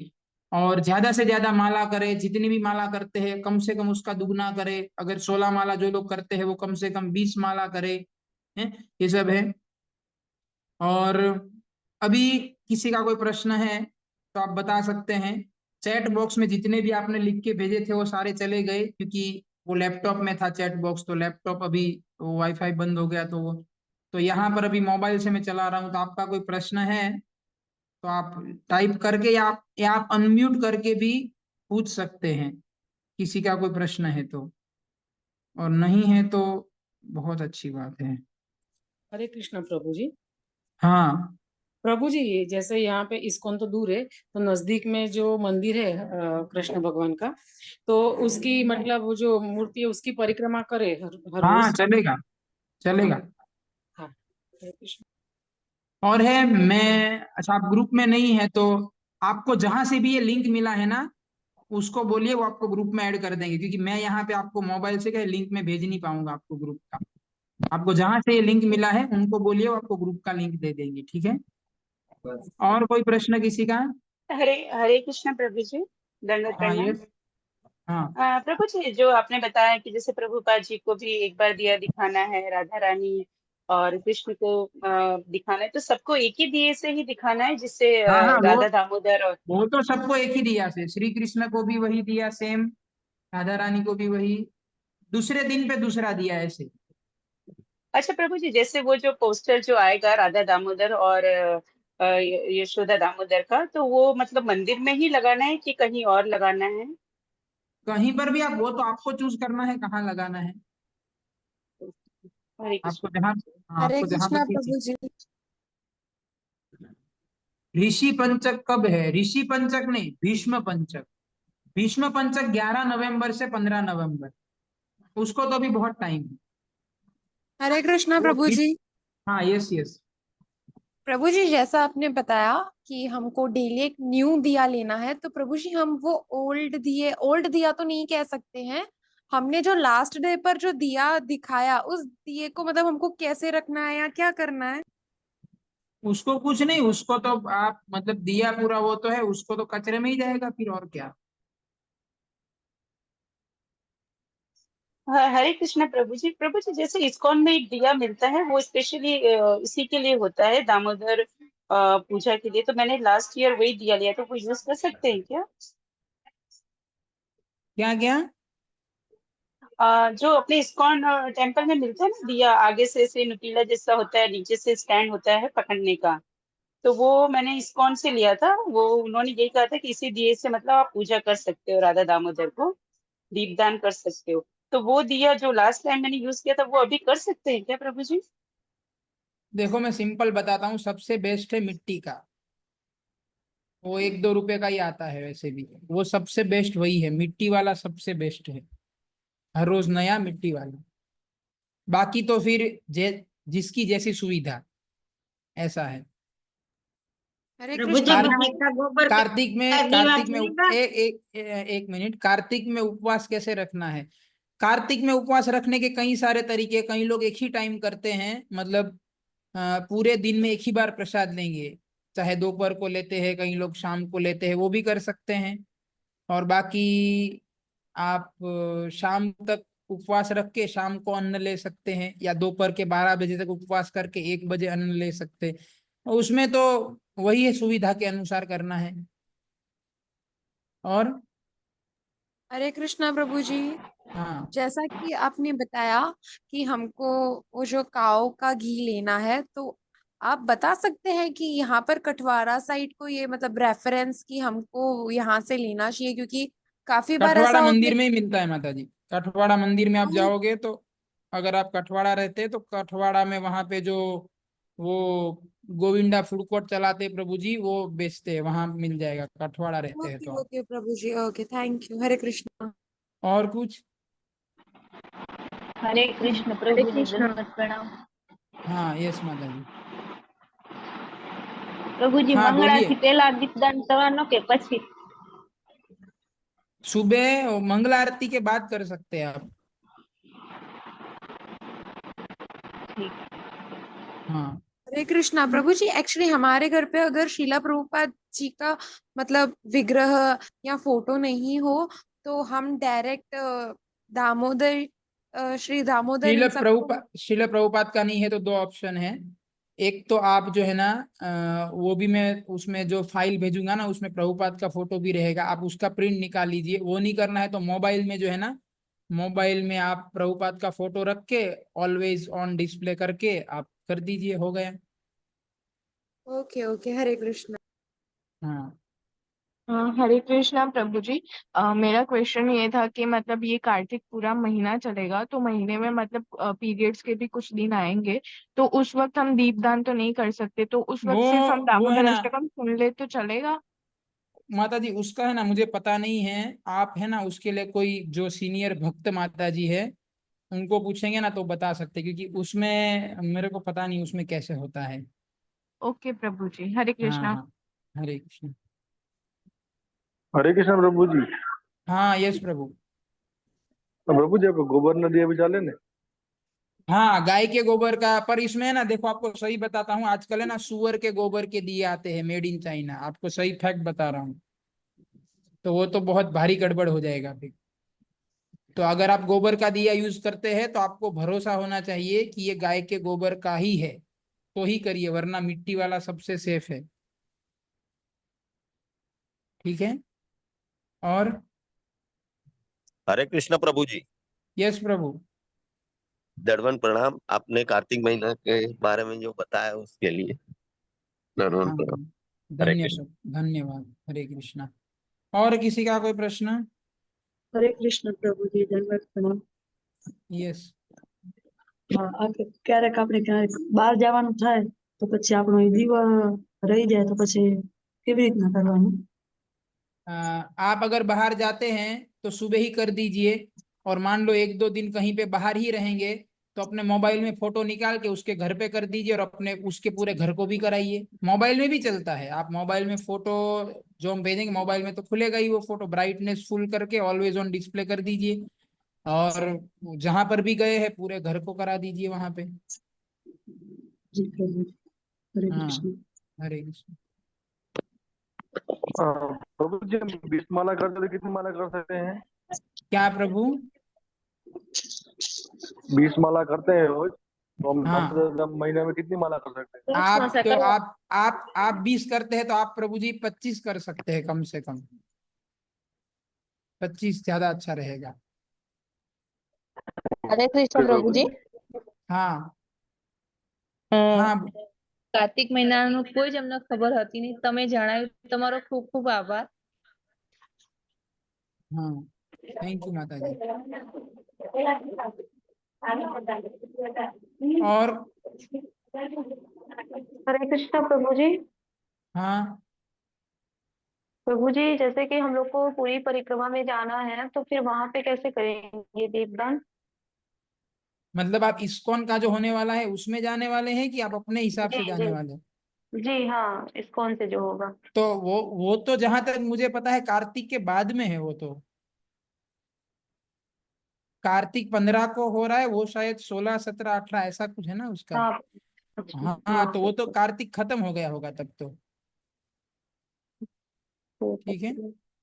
और ज्यादा से ज्यादा माला करे, जितनी भी माला करते हैं कम से कम उसका दुगना करे, अगर 16 माला जो लोग करते हैं वो कम से कम 20 माला करे, हैं। ये सब है। और अभी किसी का कोई प्रश्न है तो आप बता सकते हैं। चैट बॉक्स में जितने भी आपने लिख के भेजे थे वो सारे चले गए, क्योंकि वो लैपटॉप में था चैट बॉक्स, तो लैपटॉप अभी वाईफाई बंद हो गया तो वो तो यहाँ पर अभी मोबाइल से मैं चला रहा हूँ, तो आपका कोई प्रश्न है तो आप टाइप करके या आप अनम्यूट करके भी पूछ सकते हैं, किसी का कोई प्रश्न है तो, और नहीं है तो बहुत अच्छी बात है। हरे कृष्णा प्रभु जी। हाँ प्रभु जी, जैसे यहाँ पे इस्कॉन तो दूर है, तो नजदीक में जो मंदिर है कृष्ण भगवान का, तो उसकी मतलब वो जो मूर्ति है उसकी परिक्रमा करे हर हाँ, रोज। चलेगा चलेगा। हाँ, हरे कृष्ण। और है, मैं, अच्छा, आप ग्रुप में नहीं है तो आपको जहां से भी ये लिंक मिला है ना, उसको बोलिए, वो आपको ग्रुप में ऐड कर देंगे, क्योंकि मैं यहाँ पे आपको मोबाइल से क्या लिंक में भेज नहीं पाऊंगा आपको ग्रुप का। आपको जहां से ये लिंक मिला है उनको बोलिए, वो आपको ग्रुप का लिंक दे देंगे, ठीक है। और कोई प्रश्न किसी का? हरे हरे कृष्ण प्रभु जी, दंडवत हाँ, प्रणाम। ये, हाँ प्रभु जी, जो आपने बताया कि जैसे प्रभुपाद जी को भी एक बार दिया दिखाना है, राधा रानी और कृष्ण को दिखाना है, तो सबको एक ही दिए से ही दिखाना है, जिससे हाँ हाँ, राधा दामोदर और। वो तो सबको एक ही दिया से, श्री कृष्ण को भी वही दिया सेम, राधा रानी को भी वही, दूसरे दिन पे दूसरा दिया ऐसे। अच्छा प्रभु जी, जैसे वो जो पोस्टर जो आएगा राधा दामोदर और यशोदा दामोदर का, तो वो मतलब मंदिर में ही लगाना है कि कहीं और लगाना है? कहीं पर भी आप, वो तो आपको चूज करना है कहाँ लगाना है। हरे आपको कृष्ण। जहाँ, हाँ, हरे आपको जहाँ कृष्णा पर प्रभु जी। ऋषि पंचक कब है? ऋषि पंचक नहीं, भीष्म पंचक। भीष्म पंचक 11 नवंबर से 15 नवंबर, उसको तो अभी बहुत टाइम है। हरे कृष्णा वो प्रभु जी। हाँ, यस यस। प्रभु जी, जैसा आपने बताया कि हमको डेली एक न्यू दिया लेना है, तो प्रभु जी हम वो ओल्ड दिया तो नहीं कह सकते हैं। हमने जो लास्ट डे पर जो दिया दिखाया, उस दिए को मतलब हमको कैसे रखना है या क्या करना है? उसको कुछ नहीं, उसको तो आप मतलब दिया पूरा वो तो है, उसको तो कचरे में ही जाएगा फिर, और क्या। हरे कृष्णा प्रभु जी। प्रभु जी, जैसे इस्कॉन में एक दिया मिलता है, वो स्पेशली इसी के लिए होता है, दामोदर पूजा के लिए, तो मैंने लास्ट ईयर वही दिया लिया, तो वो यूज कर सकते हैं क्या? क्या क्या? जो अपने इस्कॉन टेम्पल में मिलता है ना दिया, आगे से नुकीला जैसा होता है, नीचे से स्टैंड होता है पकड़ने का, तो वो मैंने इस्कॉन से लिया था। वो उन्होंने यही कहा था कि इसी दिए से मतलब आप पूजा कर सकते हो, राधा दामोदर को दीपदान कर सकते हो। तो वो दिया जो लास्ट टाइम मैंने यूज किया था, वो अभी कर सकते हैं क्या प्रभु जी? देखो, मैं सिंपल बताता हूँ, सबसे बेस्ट है मिट्टी का। वो 1-2 रुपए का ही आता है वैसे भी, वो सबसे बेस्ट वही है, मिट्टी वाला सबसे बेस्ट है। हर रोज नया मिट्टी वाला। बाकी तो फिर जिसकी जैसी सुविधा, ऐसा है। हरे प्रभु जी, कृष्णा कार्तिक गाय प्रभु। का गोबर कार्तिक का में दीवा कार्तिक में चलेगा? एक मिनट, कार्तिक में उपवास कैसे रखना है? कार्तिक में उपवास रखने के कई सारे तरीके। कई लोग एक ही टाइम करते हैं, मतलब पूरे दिन में एक ही बार प्रसाद लेंगे, चाहे दोपहर को लेते हैं, कई लोग शाम को लेते हैं, वो भी कर सकते हैं। और बाकी आप शाम तक उपवास रख के शाम को अन्न ले सकते हैं, या दोपहर के 12 बजे तक उपवास करके 1 बजे अन्न ले सकते हैं। और उसमें तो वही है, सुविधा के अनुसार करना है। और हरे कृष्णा प्रभु जी। हाँ, जैसा कि आपने बताया कि हमको वो जो काऊ का घी लेना है, तो आप बता सकते हैं कि यहाँ पर कठवारा साइड को ये मतलब रेफरेंस कि हमको यहाँ से लेना चाहिए, क्योंकि काफी बार ऐसा कठवाड़ा होता है मंदिर में ही मिलता है माता जी। कठवाड़ा मंदिर में आप कि जाओगे तो, अगर आप कठवाड़ा रहते हैं तो कठवाड़ा में वहां पे जो वो गोविंदा फूड कोर्ट चलाते हैं प्रभु जी, वो बेचते हैं, वहां मिल जाएगा, कठवाड़ा रहते हैं ओके तो आप। Okay Prabhu ji, okay, thank you. Hare Krishna. और कुछ? हरे कृष्ण हरे प्रभु जी, कृष्णा। दंडवत प्रणाम। हाँ, यस माता जी। प्रभु जी, हाँ, बोलिए। मंगળાથી પહેલા દીપદાન કરવાનો કે પછી? सुबह और मंगला आरती के बाद कर सकते हैं आप। ठीक। हाँ, हरे कृष्णा प्रभु जी, एक्चुअली हमारे घर पे अगर शीला प्रभुपाद जी का मतलब विग्रह या फोटो नहीं हो, तो हम डायरेक्ट दामोदर श्री दामोदर इन सबको। शिल प्रभुपाद का नहीं है तो 2 ऑप्शन है। एक तो आप जो है ना, वो भी मैं उसमें जो फाइल भेजूंगा ना, उसमें प्रभुपाद का फोटो भी रहेगा, आप उसका प्रिंट निकाल लीजिए। वो नहीं करना है तो मोबाइल में जो है ना, मोबाइल में आप प्रभुपाद का फोटो रख के ऑलवेज ऑन डिस्प्ले करके आप कर दीजिए, हो गया। ओके ओके, हरे कृष्ण। हाँ हाँ, हरे कृष्णा प्रभु जी। मेरा क्वेश्चन ये था कि मतलब ये कार्तिक पूरा महीना चलेगा, तो महीने में मतलब पीरियड्स के भी कुछ दिन आएंगे, तो उस वक्त हम दीपदान तो नहीं कर सकते, तो उस वो वक्त सिर्फ हम वो है दामोदर ना अष्टकम सुन ले तो चलेगा? माता जी, उसका है ना मुझे पता नहीं है। आप है ना उसके लिए कोई जो सीनियर भक्त माता जी है उनको पूछेंगे ना तो बता सकते, क्योंकि उसमें मेरे को पता नहीं उसमें कैसे होता है। ओके प्रभु जी, हरे हाँ कृष्णा। हाँ, हरे कृष्ण। हरे कृष्ण प्रभु जी। हाँ यस प्रभु। तो प्रभु जी आप गोबर नदी अभी चाले ने? हाँ गाय के गोबर का, पर इसमें है ना देखो आपको सही बताता हूँ, आजकल है ना सुअर के गोबर के दिए आते हैं मेड इन चाइना, आपको सही फैक्ट बता रहा हूँ। तो वो तो बहुत भारी गड़बड़ हो जाएगा फिर। तो अगर आप गोबर का दिया यूज करते हैं तो आपको भरोसा होना चाहिए कि ये गाय के गोबर का ही है, तो ही करिए, वरना मिट्टी वाला सबसे सेफ है। ठीक है। और हरे कृष्ण प्रभु जी। यस प्रभु। दंडवत प्रणाम, आपने कार्तिक महीना के बारे में जो बताया उसके लिए दंडवत हाँ प्रणाम। हरे कृष्ण। धन्यवाद, हरे कृष्णा। और किसी का कोई प्रश्न? हरे कृष्ण प्रभु जी, दंडवत प्रणाम। यस। હા ક્યારેક આપણે ક્યારેક બહાર જવાનું થાય તો પછી આપણો એ દીવો રહી જાય તો પછી કેવી રીતના કરવાનું? आप अगर बाहर जाते हैं तो सुबह ही कर दीजिए, और मान लो एक दो दिन कहीं पे बाहर ही रहेंगे तो अपने मोबाइल में फोटो निकाल के उसके घर पे कर दीजिए, और अपने उसके पूरे घर को भी कराइए। मोबाइल में भी चलता है, आप मोबाइल में फोटो जो हम भेजेंगे मोबाइल में तो खुलेगा ही वो फोटो, ब्राइटनेस फुल करके ऑलवेज ऑन डिस्प्ले कर दीजिए, और जहां पर भी गए हैं पूरे घर को करा दीजिए वहां पे। જી પ્રભુ, હરે हाँ કૃષ્ણ। हरे कृष्ण। प्रभु जी हम 20 माला करते तो कितनी माला कर सकते हैं? क्या प्रभु? 20 माला करते हैं रोज, तो हम हाँ महीने में कितनी माला कर सकते हैं? आप तो आप 20 करते हैं तो आप प्रभु जी 25 कर सकते हैं, कम से कम 25 ज्यादा अच्छा रहेगा। हरे कृष्ण प्रभु जी। हाँ અ, हाँ કાર્તિક મહિનાનું કોઈ જ અમને ખબર હતી નહીં, તમે જણાવ્યું, તમારો ખૂબ ખૂબ આભાર। हाँ, थैंक यू माता जी। और हरे कृष्णा प्रभु जी। हाँ प्रभु जी, जैसे कि हम लोग को पूरी परिक्रमा में जाना है, तो फिर वहां पे कैसे करेंगे दीपदान? मतलब आप इस्कॉन का जो होने वाला है उसमें जाने वाले हैं कि आप अपने हिसाब जी से जाने जी वाले हैं? जी, हाँ, इस्कॉन से जो होगा। तो वो तो जहां तक मुझे पता है कार्तिक के बाद में है वो तो। कार्तिक 15 को हो रहा है वो, शायद 16 17 18 ऐसा कुछ है ना उसका। हाँ, अच्छा, हाँ हाँ, तो वो तो कार्तिक खत्म हो गया होगा तब तो। ठीक है।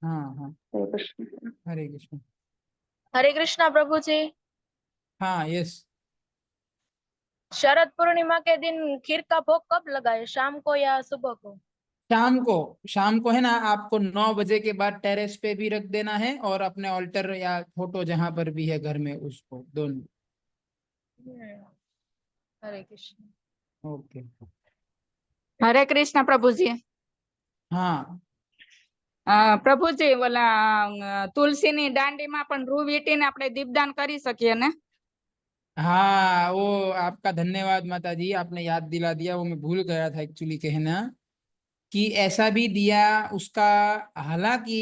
हाँ हाँ, हरे कृष्ण। हरे कृष्ण। हरे कृष्णा प्रभु जी। हाँ यस। शरद पूर्णिमा के दिन खीर का भोग कब लगाए, शाम को या सुबह को? शाम को, शाम को है ना, आपको 9 बजे के बाद टेरेस पे भी रख देना है, और अपने ऑल्टर या फोटो जहां पर भी है घर में उसको, दोनों। हरे कृष्ण। ओके। हरे कृष्ण प्रभु जी। हाँ પ્રભુજી ઓલા તુલસીની દાંડીમાં પણ રૂ વીંટીને આપણે દીપદાન કરી શકીએ ને? हाँ, वो आपका धन्यवाद माता जी, आपने याद दिला दिया, वो मैं भूल गया था एक्चुअली कहना, कि ऐसा भी दिया उसका। हालांकि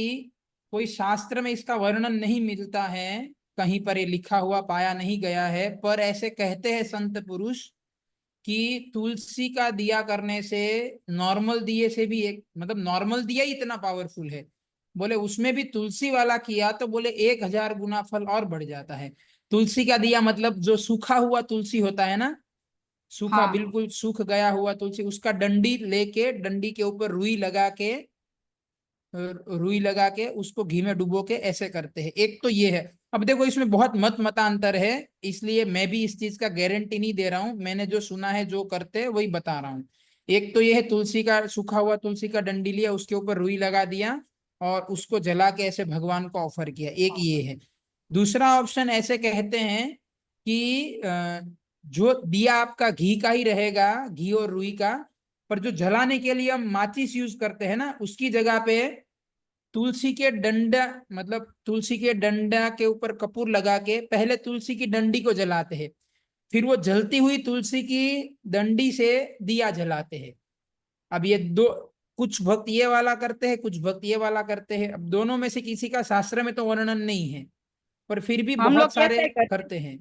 कोई शास्त्र में इसका वर्णन नहीं मिलता है, कहीं पर ये लिखा हुआ पाया नहीं गया है, पर ऐसे कहते हैं संत पुरुष कि तुलसी का दिया करने से नॉर्मल दिए से भी एक, मतलब नॉर्मल दिया ही इतना पावरफुल है, बोले उसमें भी तुलसी वाला किया तो बोले 1000 गुना फल और बढ़ जाता है। तुलसी का दिया मतलब जो सूखा हुआ तुलसी होता है ना, सूखा हाँ बिल्कुल सूख गया हुआ तुलसी, उसका डंडी लेके, डंडी के ऊपर रुई लगा के उसको घी में डुबो के ऐसे करते हैं। एक तो ये है। अब देखो इसमें बहुत मतांतर है, इसलिए मैं भी इस चीज का गारंटी नहीं दे रहा हूं, मैंने जो सुना है जो करते हैं वही बता रहा हूँ। एक तो ये है, तुलसी का सूखा हुआ तुलसी का डंडी लिया, उसके ऊपर रुई लगा दिया और उसको जला के ऐसे भगवान को ऑफर किया, एक ये है। दूसरा ऑप्शन ऐसे कहते हैं कि जो दिया आपका घी का ही रहेगा, घी और रुई का, पर जो जलाने के लिए हम माचिस यूज करते हैं ना, उसकी जगह पे तुलसी के डंडा, मतलब तुलसी के डंडा के ऊपर कपूर लगा के पहले तुलसी की डंडी को जलाते हैं, फिर वो जलती हुई तुलसी की डंडी से दिया जलाते हैं। अब ये दो, कुछ भक्त ये वाला करते हैं, कुछ भक्त ये वाला करते हैं। अब दोनों में से किसी का शास्त्र में तो वर्णन नहीं है, पर फिर भी हम लोग बहुत सारे कैसे ही करते करते हैं।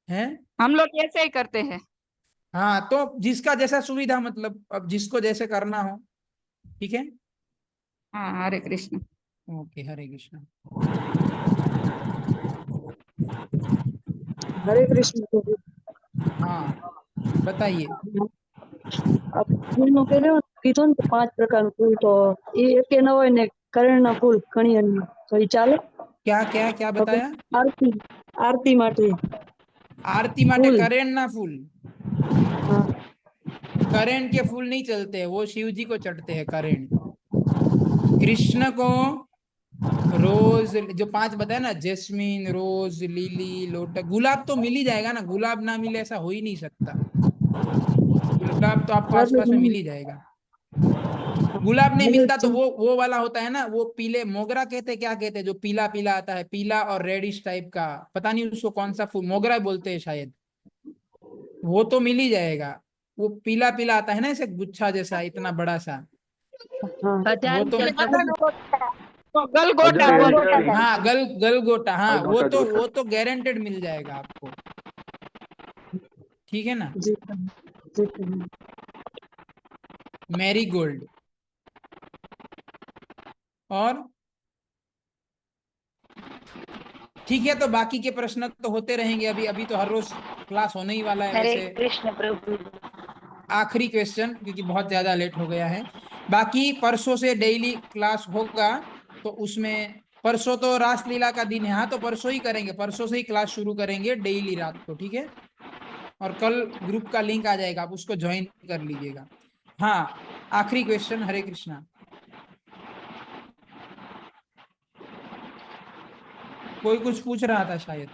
हैं? हम लोग ऐसे ही करते हैं। हाँ, तो जिसका जैसा सुविधा, मतलब अब जिसको जैसे करना हो। ठीक है। हाँ, हरे कृष्ण। ओके, हरे कृष्ण। हरे कृष्ण प्रभु। हाँ, बताइए। आप ફૂલનું કર્યું કીધું ને કે 5 પ્રકારનું ફૂલ, તો એ એકે ન હોય ને કરેણના ફૂલ કણિયાની, તો એ ચાલે? क्या क्या क्या તો बताया? આરતી આરતી માટે आरती माटे फूल। करेण ना फूल? हाँ। करेण के फूल नहीं चलते हैं, वो शिव जी को चढ़ते हैं करेण। कृष्ण को रोज, जो 5 बताया ना, जैस्मिन, रोज, लिली, लोटस, गुलाब तो मिल ही जाएगा ना, गुलाब ना मिले ऐसा हो ही नहीं सकता। गुलाब तो आपको आसपास में मिल ही जाएगा। गुलाब नहीं मिलता तो वो वाला होता है ना, वो पीले मोगरा कहते, क्या कहते हैं, जो पीला पीला आता है, पीला और रेडिश टाइप का, पता नहीं उसको कौन सा फूल, मोगरा बोलते हैं शायद, वो तो मिल ही जाएगा। वो पीला पीला आता है ना, ऐसे गुच्छा जैसा, इतना बड़ा सा, वो तो गलगोटा गलगोटा। हाँ, गलगोटा, हाँ, वो गलगोटा, तो गारंटेड मिल जाएगा आपको। ठीक है ना। जी जी। मैरीगोल्ड। और ठीक है, तो बाकी के प्रश्न तो होते रहेंगे, अभी तो हर रोज क्लास होने ही वाला है हरे वैसे। कृष्ण प्रभु। आखिरी क्वेश्चन, क्योंकि बहुत ज्यादा लेट हो गया है। बाकी परसों से डेली क्लास होगा, तो उसमें परसों तो रासलीला का दिन है, हाँ, तो परसों ही करेंगे, परसों से ही क्लास शुरू करेंगे डेली रात को। ठीक है। और कल ग्रुप का लिंक आ जाएगा, आप उसको ज्वाइन कर लीजिएगा। हाँ, आखिरी क्वेश्चन, हरे कृष्णा। कोई कुछ पूछ रहा था शायद।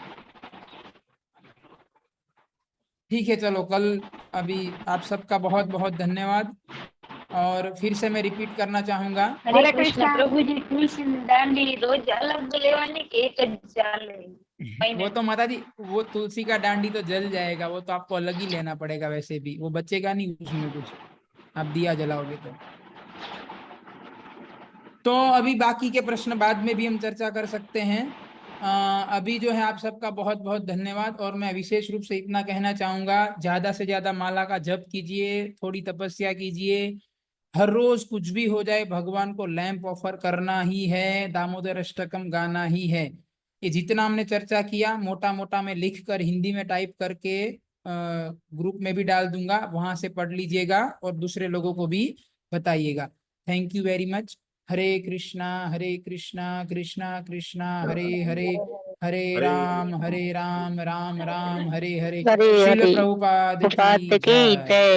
ठीक है, चलो कल, अभी आप सबका बहुत बहुत धन्यवाद। और फिर से मैं रिपीट करना चाहूंगा। हरे कृष्ण प्रभु जी। तुलसी दांडी रोज अलग लेवानी के एक ज चाले? वो तो माता जी, वो तुलसी का डांडी तो जल जाएगा, वो तो आपको अलग ही लेना पड़ेगा, वैसे भी वो बचेगा नहीं उसमें कुछ, आप दिया जलाओगे तो अभी बाकी के प्रश्न बाद में भी हम चर्चा कर सकते हैं। अभी जो है आप सबका बहुत बहुत धन्यवाद। और मैं विशेष रूप से इतना कहना चाहूंगा, ज्यादा से ज्यादा माला का जप कीजिए, थोड़ी तपस्या कीजिए, हर रोज कुछ भी हो जाए भगवान को लैंप ऑफर करना ही है, दामोदर अष्टकम गाना ही है। ये जितना हमने चर्चा किया, मोटा मोटा मैं लिख कर हिंदी में टाइप करके ग्रुप में भी डाल दूंगा, वहां से पढ़ लीजिएगा और दूसरे लोगों को भी बताइएगा। Thank you very much. Hare Krishna Krishna Krishna Hare Hare, Hare Ram Ram Ram Hare Hare. Hare Shrila Hare. Prabhupada Prabhupada की की जय। जय।